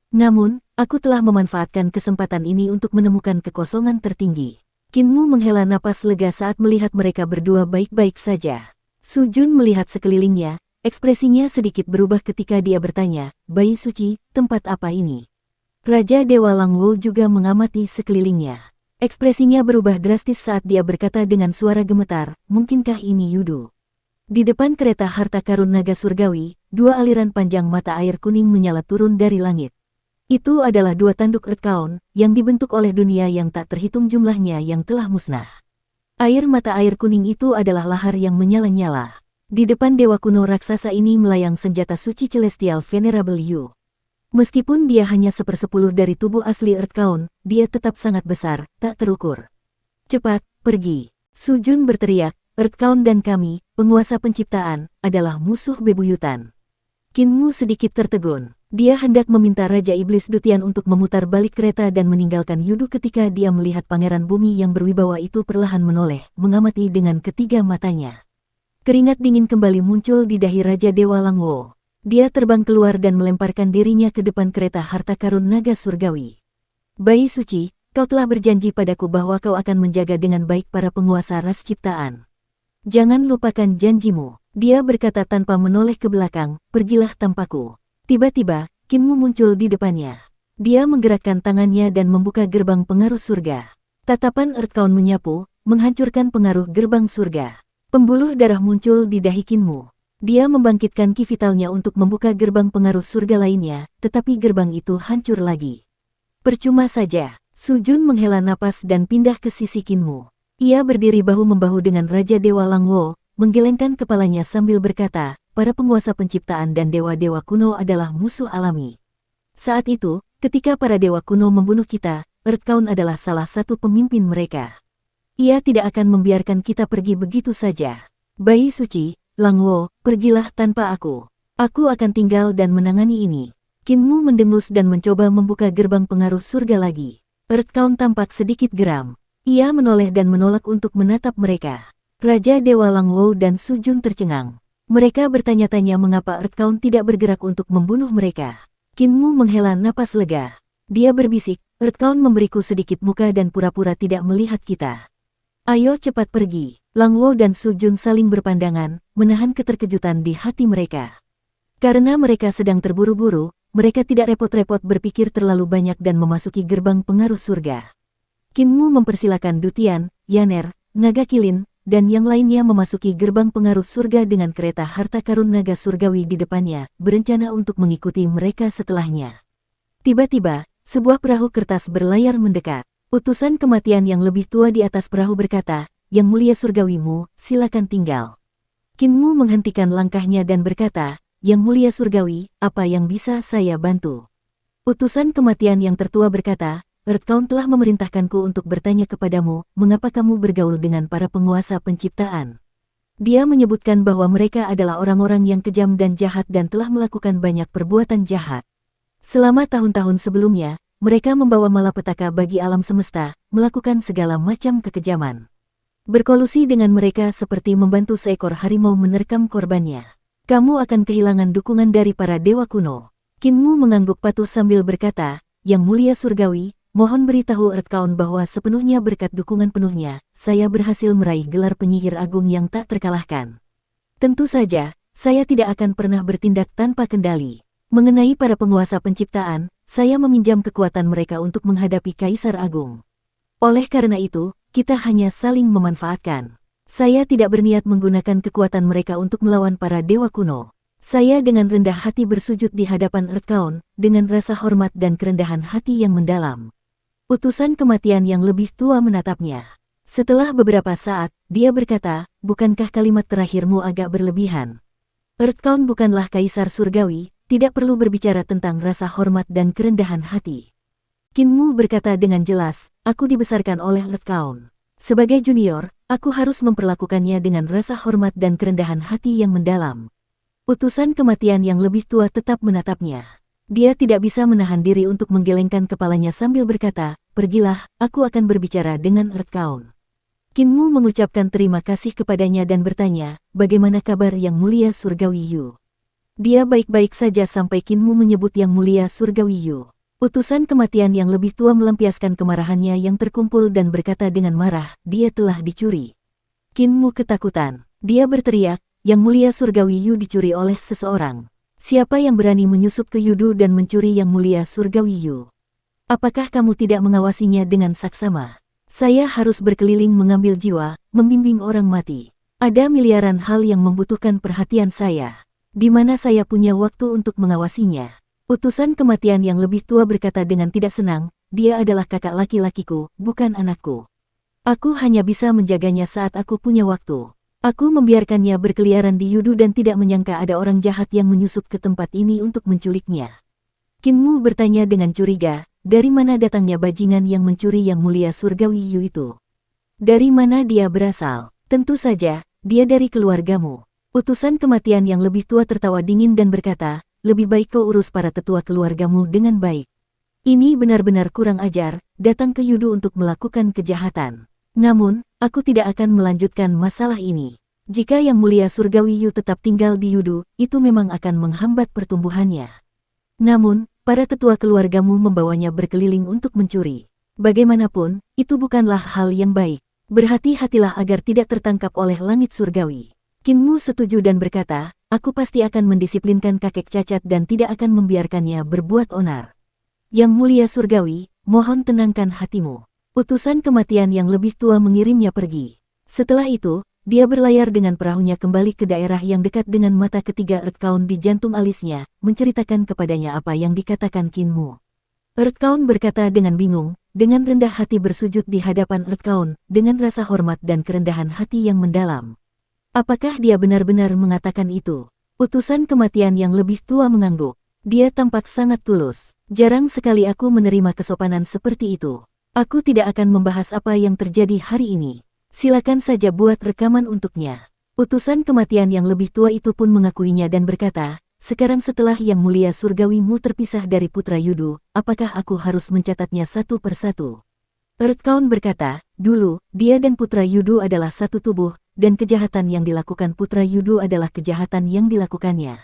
Speaker 1: Namun, aku telah memanfaatkan kesempatan ini untuk menemukan kekosongan tertinggi. Kinmu menghela napas lega saat melihat mereka berdua baik-baik saja. Sujun melihat sekelilingnya, ekspresinya sedikit berubah ketika dia bertanya, Bayi suci, tempat apa ini? Raja Dewa Langwo juga mengamati sekelilingnya. Ekspresinya berubah drastis saat dia berkata dengan suara gemetar, mungkinkah ini Yudu? Di depan kereta harta karun naga surgawi, dua aliran panjang mata air kuning menyala turun dari langit. Itu adalah dua tanduk Earthbound yang dibentuk oleh dunia yang tak terhitung jumlahnya yang telah musnah. Air mata air kuning itu adalah lahar yang menyala-nyala. Di depan dewa kuno raksasa ini melayang senjata suci Celestial Venerable Yu. Meskipun dia hanya 1/10 dari tubuh asli Earthbound, dia tetap sangat besar, tak terukur. Cepat, pergi. Sujun berteriak, Earthbound dan kami, penguasa penciptaan, adalah musuh bebuyutan. Kinmu sedikit tertegun. Dia hendak meminta Raja Iblis Dutian untuk memutar balik kereta dan meninggalkan Yudu ketika dia melihat pangeran bumi yang berwibawa itu perlahan menoleh, mengamati dengan ketiga matanya. Keringat dingin kembali muncul di dahi Raja Dewa Langwo. Dia terbang keluar dan melemparkan dirinya ke depan kereta harta karun naga surgawi. Bayi suci, kau telah berjanji padaku bahwa kau akan menjaga dengan baik para penguasa ras ciptaan. Jangan lupakan janjimu. Dia berkata tanpa menoleh ke belakang, pergilah tanpaku. Tiba-tiba, Kinmu muncul di depannya. Dia menggerakkan tangannya dan membuka gerbang pengaruh surga. Tatapan Earthbound menyapu, menghancurkan pengaruh gerbang surga. Pembuluh darah muncul di dahi Kinmu. Dia membangkitkan ki vitalnya untuk membuka gerbang pengaruh surga lainnya, tetapi gerbang itu hancur lagi. Percuma saja. Sujun menghela napas dan pindah ke sisi Kinmu. Ia berdiri bahu-membahu dengan Raja Dewa Langwo, menggelengkan kepalanya sambil berkata, para penguasa penciptaan dan dewa-dewa kuno adalah musuh alami. Saat itu, ketika para dewa kuno membunuh kita, Earthbound adalah salah satu pemimpin mereka. Ia tidak akan membiarkan kita pergi begitu saja. Bayi suci, Langwo, pergilah tanpa aku. Aku akan tinggal dan menangani ini. Kinmu mendengus dan mencoba membuka gerbang pengaruh surga lagi. Earthbound tampak sedikit geram. Ia menoleh dan menolak untuk menatap mereka. Raja Dewa Langwo dan Sujun tercengang. Mereka bertanya-tanya mengapa Earthbound tidak bergerak untuk membunuh mereka. Kinmu menghela napas lega. Dia berbisik, Earthbound memberiku sedikit muka dan pura-pura tidak melihat kita. Ayo cepat pergi. Langwo dan Sujun saling berpandangan, menahan keterkejutan di hati mereka. Karena mereka sedang terburu-buru, mereka tidak repot-repot berpikir terlalu banyak dan memasuki gerbang pengaruh surga. Kinmu mempersilakan Dutian, Yaner, Naga Kilin, dan yang lainnya memasuki gerbang pengaruh surga dengan kereta harta karun naga surgawi di depannya, berencana untuk mengikuti mereka setelahnya. Tiba-tiba, sebuah perahu kertas berlayar mendekat. Utusan kematian yang lebih tua di atas perahu berkata, Yang mulia surgawimu, silakan tinggal. Kinmu menghentikan langkahnya dan berkata, Yang mulia surgawi, apa yang bisa saya bantu? Utusan kematian yang tertua berkata, Earthbound telah memerintahkanku untuk bertanya kepadamu, mengapa kamu bergaul dengan para penguasa penciptaan? Dia menyebutkan bahwa mereka adalah orang-orang yang kejam dan jahat dan telah melakukan banyak perbuatan jahat. Selama tahun-tahun sebelumnya, mereka membawa malapetaka bagi alam semesta, melakukan segala macam kekejaman. Berkolusi dengan mereka seperti membantu seekor harimau menerkam korbannya. Kamu akan kehilangan dukungan dari para dewa kuno. Kinmu mengangguk patuh sambil berkata, Yang Mulia Surgawi, mohon beritahu Earthbound bahwa sepenuhnya berkat dukungan penuhnya, saya berhasil meraih gelar penyihir agung yang tak terkalahkan. Tentu saja, saya tidak akan pernah bertindak tanpa kendali. Mengenai para penguasa penciptaan, saya meminjam kekuatan mereka untuk menghadapi Kaisar Agung. Oleh karena itu, kita hanya saling memanfaatkan. Saya tidak berniat menggunakan kekuatan mereka untuk melawan para dewa kuno. Saya dengan rendah hati bersujud di hadapan Earthbound, dengan rasa hormat dan kerendahan hati yang mendalam. Utusan kematian yang lebih tua menatapnya. Setelah beberapa saat, dia berkata, bukankah kalimat terakhirmu agak berlebihan? Earthbound bukanlah Kaisar Surgawi, tidak perlu berbicara tentang rasa hormat dan kerendahan hati. Kinmu berkata dengan jelas, aku dibesarkan oleh Earthbound. Sebagai junior, aku harus memperlakukannya dengan rasa hormat dan kerendahan hati yang mendalam. Utusan kematian yang lebih tua tetap menatapnya. Dia tidak bisa menahan diri untuk menggelengkan kepalanya sambil berkata, pergilah, aku akan berbicara dengan Earthbound. Kinmu mengucapkan terima kasih kepadanya dan bertanya, bagaimana kabar Yang Mulia Surgawi Yu? Dia baik-baik saja sampai Kinmu menyebut Yang Mulia Surgawi Yu. Utusan kematian yang lebih tua melampiaskan kemarahannya yang terkumpul dan berkata dengan marah, dia telah dicuri. Kinmu ketakutan. Dia berteriak, Yang Mulia Surgawi Yu dicuri oleh seseorang. Siapa yang berani menyusup ke Yudu dan mencuri Yang Mulia Surgawi Yu? Apakah kamu tidak mengawasinya dengan saksama? Saya harus berkeliling mengambil jiwa, membimbing orang mati. Ada miliaran hal yang membutuhkan perhatian saya. Di mana saya punya waktu untuk mengawasinya? Utusan kematian yang lebih tua berkata dengan tidak senang, dia adalah kakak laki-lakiku, bukan anakku. Aku hanya bisa menjaganya saat aku punya waktu. Aku membiarkannya berkeliaran di Yudu dan tidak menyangka ada orang jahat yang menyusup ke tempat ini untuk menculiknya. Kinmu bertanya dengan curiga, dari mana datangnya bajingan yang mencuri Yang Mulia Surgawi Yu itu? Dari mana dia berasal? Tentu saja, dia dari keluargamu. Utusan kematian yang lebih tua tertawa dingin dan berkata, lebih baik kau urus para tetua keluargamu dengan baik. Ini benar-benar kurang ajar, datang ke Yudu untuk melakukan kejahatan. Namun, aku tidak akan melanjutkan masalah ini. Jika Yang Mulia Surgawi Yu tetap tinggal di Yudu, itu memang akan menghambat pertumbuhannya. Namun, para tetua keluargamu membawanya berkeliling untuk mencuri. Bagaimanapun, itu bukanlah hal yang baik. Berhati-hatilah agar tidak tertangkap oleh langit surgawi. Kinmu setuju dan berkata, aku pasti akan mendisiplinkan kakek cacat dan tidak akan membiarkannya berbuat onar. Yang Mulia Surgawi, mohon tenangkan hatimu. Utusan kematian yang lebih tua mengirimnya pergi. Setelah itu, dia berlayar dengan perahunya kembali ke daerah yang dekat dengan mata ketiga Earthbound di jantung alisnya, menceritakan kepadanya apa yang dikatakan Kinmu. Earthbound berkata dengan bingung, dengan rendah hati bersujud di hadapan Earthbound, dengan rasa hormat dan kerendahan hati yang mendalam. Apakah dia benar-benar mengatakan itu? Utusan kematian yang lebih tua mengangguk. Dia tampak sangat tulus. Jarang sekali aku menerima kesopanan seperti itu. Aku tidak akan membahas apa yang terjadi hari ini. Silakan saja buat rekaman untuknya. Utusan kematian yang lebih tua itu pun mengakuinya dan berkata, sekarang setelah Yang Mulia Surgawimu terpisah dari Putra Yudu, apakah aku harus mencatatnya satu persatu? Earthbound berkata, dulu, dia dan Putra Yudu adalah satu tubuh, dan kejahatan yang dilakukan Putra Yudu adalah kejahatan yang dilakukannya.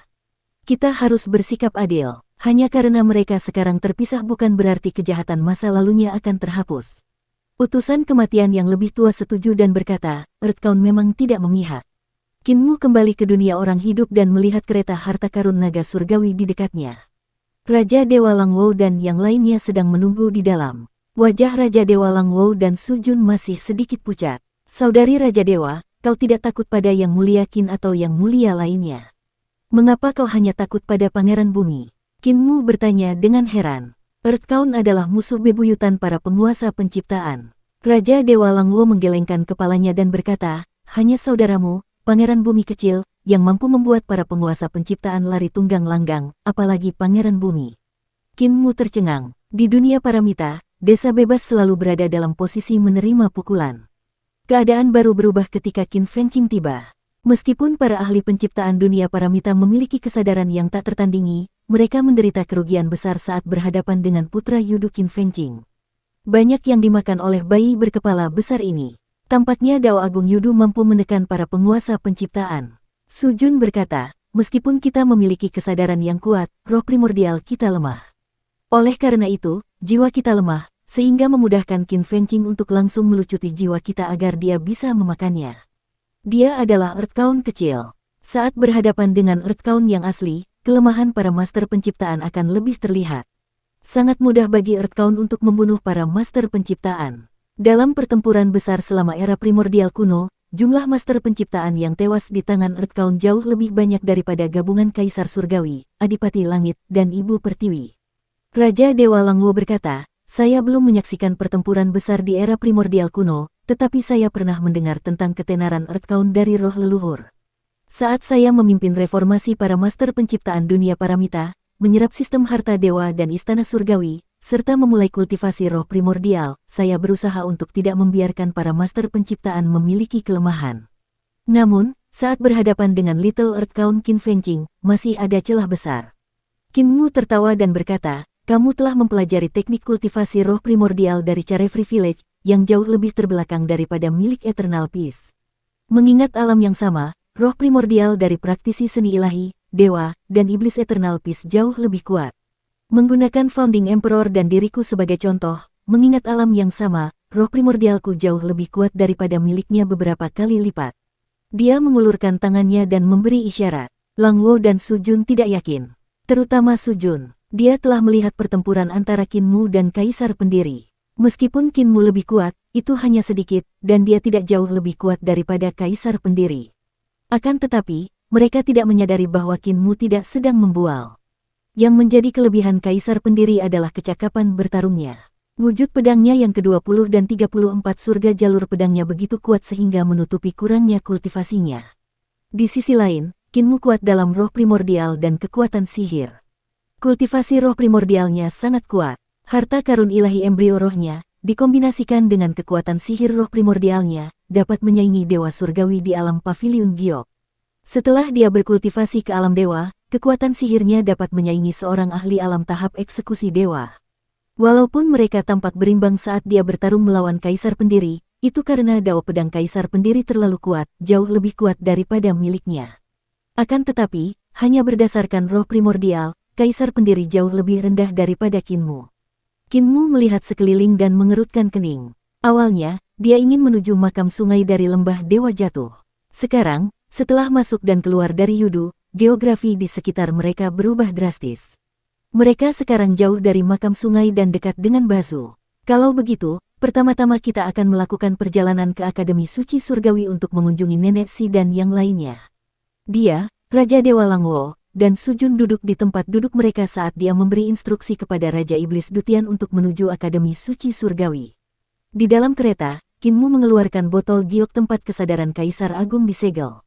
Speaker 1: Kita harus bersikap adil. Hanya karena mereka sekarang terpisah bukan berarti kejahatan masa lalunya akan terhapus. Utusan kematian yang lebih tua setuju dan berkata, Earthbound memang tidak memihak. Kinmu kembali ke dunia orang hidup dan melihat kereta harta karun naga surgawi di dekatnya. Raja Dewa Langwo dan yang lainnya sedang menunggu di dalam. Wajah Raja Dewa Langwo dan Sujun masih sedikit pucat. Saudari Raja Dewa, kau tidak takut pada Yang Mulia Qin atau Yang Mulia lainnya? Mengapa kau hanya takut pada Pangeran Bumi? Kinmu bertanya dengan heran. Earthbound adalah musuh bebuyutan para penguasa penciptaan. Raja Dewa Langwo menggelengkan kepalanya dan berkata, hanya saudaramu, Pangeran Bumi kecil, yang mampu membuat para penguasa penciptaan lari tunggang langgang, apalagi Pangeran Bumi. Kinmu tercengang. Di dunia paramita, desa bebas selalu berada dalam posisi menerima pukulan. Keadaan baru berubah ketika Qin Fengqing tiba. Meskipun para ahli penciptaan dunia paramita memiliki kesadaran yang tak tertandingi, mereka menderita kerugian besar saat berhadapan dengan putra Yudu Qin Fengqing. Banyak yang dimakan oleh bayi berkepala besar ini. Tampaknya Dao Agung Yudu mampu menekan para penguasa penciptaan. Su Jun berkata, meskipun kita memiliki kesadaran yang kuat, roh primordial kita lemah. Oleh karena itu, jiwa kita lemah, sehingga memudahkan Qin Fengqing untuk langsung melucuti jiwa kita agar dia bisa memakannya. Dia adalah Earth Count kecil. Saat berhadapan dengan Earth Count yang asli, kelemahan para master penciptaan akan lebih terlihat. Sangat mudah bagi Earth Count untuk membunuh para master penciptaan. Dalam pertempuran besar selama era primordial kuno, jumlah master penciptaan yang tewas di tangan Earth Count jauh lebih banyak daripada gabungan Kaisar Surgawi, Adipati Langit, dan Ibu Pertiwi. Raja Dewa Langwo berkata, saya belum menyaksikan pertempuran besar di era primordial kuno, tetapi saya pernah mendengar tentang ketenaran Earth Count dari roh leluhur. Saat saya memimpin reformasi para master penciptaan dunia paramita, menyerap sistem harta dewa dan istana surgawi, serta memulai kultivasi roh primordial, saya berusaha untuk tidak membiarkan para master penciptaan memiliki kelemahan. Namun, saat berhadapan dengan Little Earth Count Qin Fengqing, masih ada celah besar. Qin Mu tertawa dan berkata, kamu telah mempelajari teknik kultivasi roh primordial dari cara Free Village, yang jauh lebih terbelakang daripada milik Eternal Peace. Mengingat alam yang sama, roh primordial dari praktisi seni ilahi, dewa, dan iblis Eternal Peace jauh lebih kuat. Menggunakan Founding Emperor dan diriku sebagai contoh, mengingat alam yang sama, roh primordialku jauh lebih kuat daripada miliknya beberapa kali lipat. Dia mengulurkan tangannya dan memberi isyarat. Langwo dan Su Jun tidak yakin. Terutama Su Jun. Dia telah melihat pertempuran antara Qin Mu dan Kaisar Pendiri. Meskipun Qin Mu lebih kuat, itu hanya sedikit, dan dia tidak jauh lebih kuat daripada Kaisar Pendiri. Akan tetapi, mereka tidak menyadari bahwa Qin Mu tidak sedang membual. Yang menjadi kelebihan Kaisar Pendiri adalah kecakapan bertarungnya. Wujud pedangnya yang ke-20 dan 34 surga jalur pedangnya begitu kuat sehingga menutupi kurangnya kultivasinya. Di sisi lain, Qin Mu kuat dalam roh primordial dan kekuatan sihir. Kultivasi roh primordialnya sangat kuat. Harta karun ilahi embrio rohnya, dikombinasikan dengan kekuatan sihir roh primordialnya, dapat menyaingi dewa surgawi di alam Pavilion Giok. Setelah dia berkultivasi ke alam dewa, kekuatan sihirnya dapat menyaingi seorang ahli alam tahap eksekusi dewa. Walaupun mereka tampak berimbang saat dia bertarung melawan Kaisar Pendiri, itu karena dao pedang Kaisar Pendiri terlalu kuat, jauh lebih kuat daripada miliknya. Akan tetapi, hanya berdasarkan roh primordial, Kaisar Pendiri jauh lebih rendah daripada Qin Mu. Qin Mu melihat sekeliling dan mengerutkan kening. Awalnya, dia ingin menuju makam sungai dari lembah Dewa Jatuh. Sekarang, setelah masuk dan keluar dari Yudu, geografi di sekitar mereka berubah drastis. Mereka sekarang jauh dari makam sungai dan dekat dengan Basu. Kalau begitu, pertama-tama kita akan melakukan perjalanan ke Akademi Suci Surgawi untuk mengunjungi Nenek Si dan yang lainnya. Dia, Raja Dewa Langwo, dan Su Jun duduk di tempat duduk mereka saat dia memberi instruksi kepada Raja Iblis Dutian untuk menuju Akademi Suci Surgawi. Di dalam kereta, Qin Mu mengeluarkan botol giok tempat kesadaran Kaisar Agung disegel.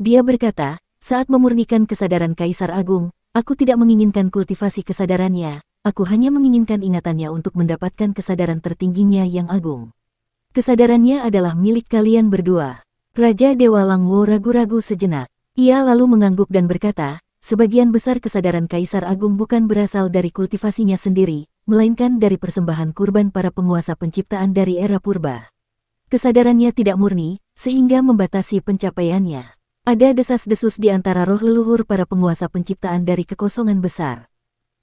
Speaker 1: Dia berkata, saat memurnikan kesadaran Kaisar Agung, aku tidak menginginkan kultivasi kesadarannya, aku hanya menginginkan ingatannya untuk mendapatkan kesadaran tertingginya yang agung. Kesadarannya adalah milik kalian berdua. Raja Dewa Langwo ragu-ragu sejenak. Ia lalu mengangguk dan berkata, sebagian besar kesadaran Kaisar Agung bukan berasal dari kultivasinya sendiri, melainkan dari persembahan kurban para penguasa penciptaan dari era purba. Kesadarannya tidak murni, sehingga membatasi pencapaiannya. Ada desas-desus di antara roh leluhur para penguasa penciptaan dari kekosongan besar.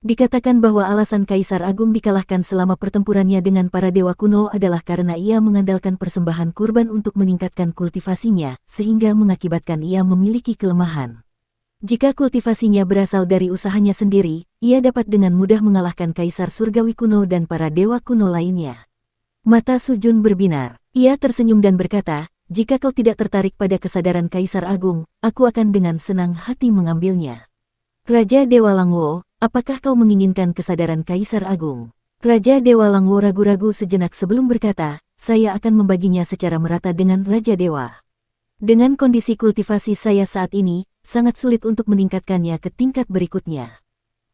Speaker 1: Dikatakan bahwa alasan Kaisar Agung dikalahkan selama pertempurannya dengan para dewa kuno adalah karena ia mengandalkan persembahan kurban untuk meningkatkan kultivasinya, sehingga mengakibatkan ia memiliki kelemahan. Jika kultivasinya berasal dari usahanya sendiri, ia dapat dengan mudah mengalahkan Kaisar Surgawi kuno dan para dewa kuno lainnya. Mata Su Jun berbinar. Ia tersenyum dan berkata, jika kau tidak tertarik pada kesadaran Kaisar Agung, aku akan dengan senang hati mengambilnya. Raja Dewa Langwo, apakah kau menginginkan kesadaran Kaisar Agung? Raja Dewa Langwo ragu-ragu sejenak sebelum berkata, saya akan membaginya secara merata dengan Raja Dewa. Dengan kondisi kultivasi saya saat ini, sangat sulit untuk meningkatkannya ke tingkat berikutnya.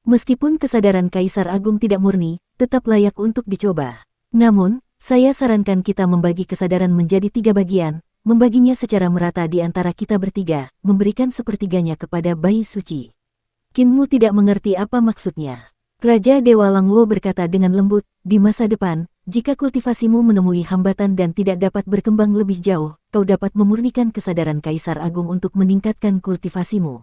Speaker 1: Meskipun kesadaran Kaisar Agung tidak murni, tetap layak untuk dicoba. Namun, saya sarankan kita membagi kesadaran menjadi 3 bagian, membaginya secara merata di antara kita bertiga, memberikan sepertiganya kepada bayi suci. Qin Mu tidak mengerti apa maksudnya. Raja Dewa Langwo berkata dengan lembut, di masa depan, jika kultivasimu menemui hambatan dan tidak dapat berkembang lebih jauh, kau dapat memurnikan kesadaran Kaisar Agung untuk meningkatkan kultivasimu.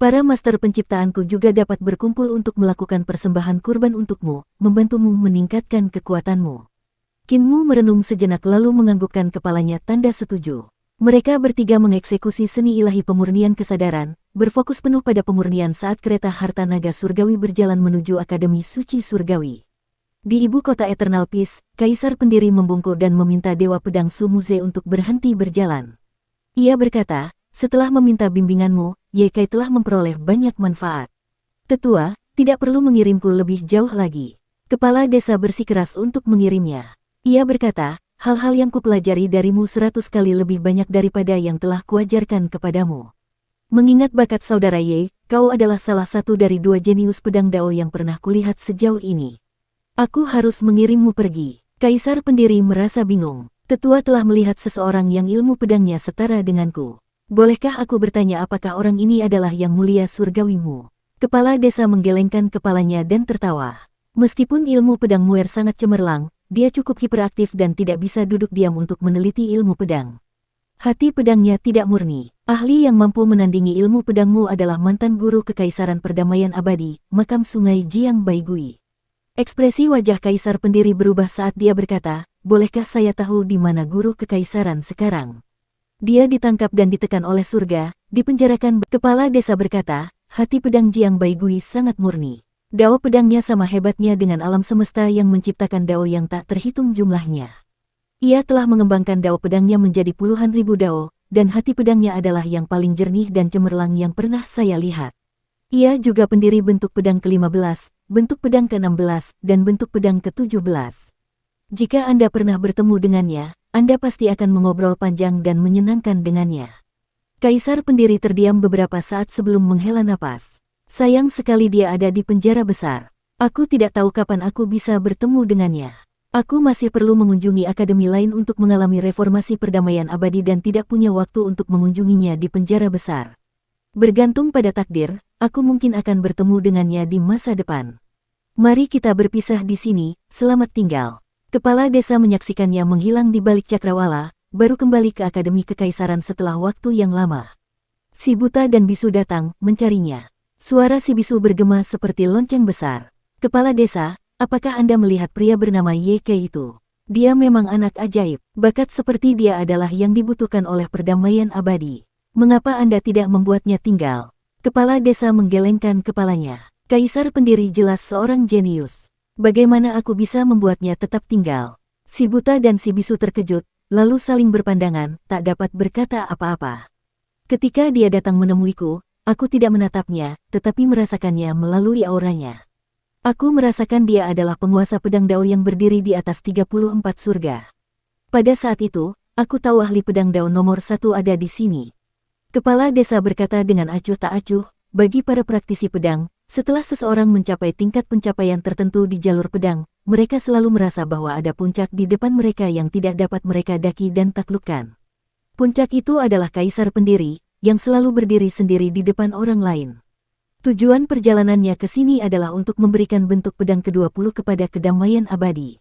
Speaker 1: Para master penciptaanku juga dapat berkumpul untuk melakukan persembahan kurban untukmu, membantumu meningkatkan kekuatanmu. Kinmu merenung sejenak lalu menganggukkan kepalanya tanda setuju. Mereka bertiga mengeksekusi seni ilahi pemurnian kesadaran, berfokus penuh pada pemurnian saat kereta harta naga surgawi berjalan menuju Akademi Suci Surgawi. Di ibu kota Eternal Peace, Kaisar Pendiri membungkuk dan meminta Dewa Pedang Sumuze untuk berhenti berjalan. Ia berkata, setelah meminta bimbinganmu, Ye Kai telah memperoleh banyak manfaat. Tetua, tidak perlu mengirimku lebih jauh lagi. Kepala desa bersikeras untuk mengirimnya. Ia berkata, hal-hal yang kupelajari darimu 100 kali lebih banyak daripada yang telah kuajarkan kepadamu. Mengingat bakat saudara Ye, kau adalah salah satu dari 2 jenius pedang Dao yang pernah kulihat sejauh ini. Aku harus mengirimmu pergi. Kaisar Pendiri merasa bingung. Tetua telah melihat seseorang yang ilmu pedangnya setara denganku. Bolehkah aku bertanya apakah orang ini adalah yang mulia surgawimu? Kepala desa menggelengkan kepalanya dan tertawa. Meskipun ilmu pedang Muer sangat cemerlang, dia cukup hiperaktif dan tidak bisa duduk diam untuk meneliti ilmu pedang. Hati pedangnya tidak murni. Ahli yang mampu menandingi ilmu pedangmu adalah mantan guru Kekaisaran Perdamaian Abadi, Makam Sungai Jiang Baigui. Ekspresi wajah Kaisar Pendiri berubah saat dia berkata, bolehkah saya tahu di mana guru Kekaisaran sekarang? Dia ditangkap dan ditekan oleh surga, dipenjarakan. Kepala desa berkata, hati pedang Jiang Baigui sangat murni. Dao pedangnya sama hebatnya dengan alam semesta yang menciptakan dao yang tak terhitung jumlahnya. Ia telah mengembangkan dao pedangnya menjadi puluhan ribu dao, dan hati pedangnya adalah yang paling jernih dan cemerlang yang pernah saya lihat. Ia juga pendiri bentuk pedang ke-15, bentuk pedang ke-16, dan bentuk pedang ke-17. Jika Anda pernah bertemu dengannya, Anda pasti akan mengobrol panjang dan menyenangkan dengannya. Kaisar Pendiri terdiam beberapa saat sebelum menghela napas. Sayang sekali dia ada di penjara besar. Aku tidak tahu kapan aku bisa bertemu dengannya. Aku masih perlu mengunjungi akademi lain untuk mengalami reformasi perdamaian abadi dan tidak punya waktu untuk mengunjunginya di penjara besar. Bergantung pada takdir, aku mungkin akan bertemu dengannya di masa depan. Mari kita berpisah di sini, selamat tinggal. Kepala desa menyaksikannya menghilang di balik cakrawala, baru kembali ke Akademi Kekaisaran setelah waktu yang lama. Si Buta dan Bisu datang, mencarinya. Suara si Bisu bergema seperti lonceng besar. Kepala desa, apakah Anda melihat pria bernama Ye Kai itu? Dia memang anak ajaib. Bakat seperti dia adalah yang dibutuhkan oleh perdamaian abadi. Mengapa Anda tidak membuatnya tinggal? Kepala desa menggelengkan kepalanya. Kaisar Pendiri jelas seorang jenius. Bagaimana aku bisa membuatnya tetap tinggal? Si Buta dan si Bisu terkejut, lalu saling berpandangan, tak dapat berkata apa-apa. Ketika dia datang menemuiku, aku tidak menatapnya, tetapi merasakannya melalui auranya. Aku merasakan dia adalah penguasa pedang Dao yang berdiri di atas 34 surga. Pada saat itu, aku tahu ahli pedang Dao nomor 1 ada di sini. Kepala desa berkata dengan acuh tak acuh, bagi para praktisi pedang, setelah seseorang mencapai tingkat pencapaian tertentu di jalur pedang, mereka selalu merasa bahwa ada puncak di depan mereka yang tidak dapat mereka daki dan taklukkan. Puncak itu adalah Kaisar Pendiri, yang selalu berdiri sendiri di depan orang lain. Tujuan perjalanannya ke sini adalah untuk memberikan bentuk pedang ke-20 kepada kedamaian abadi.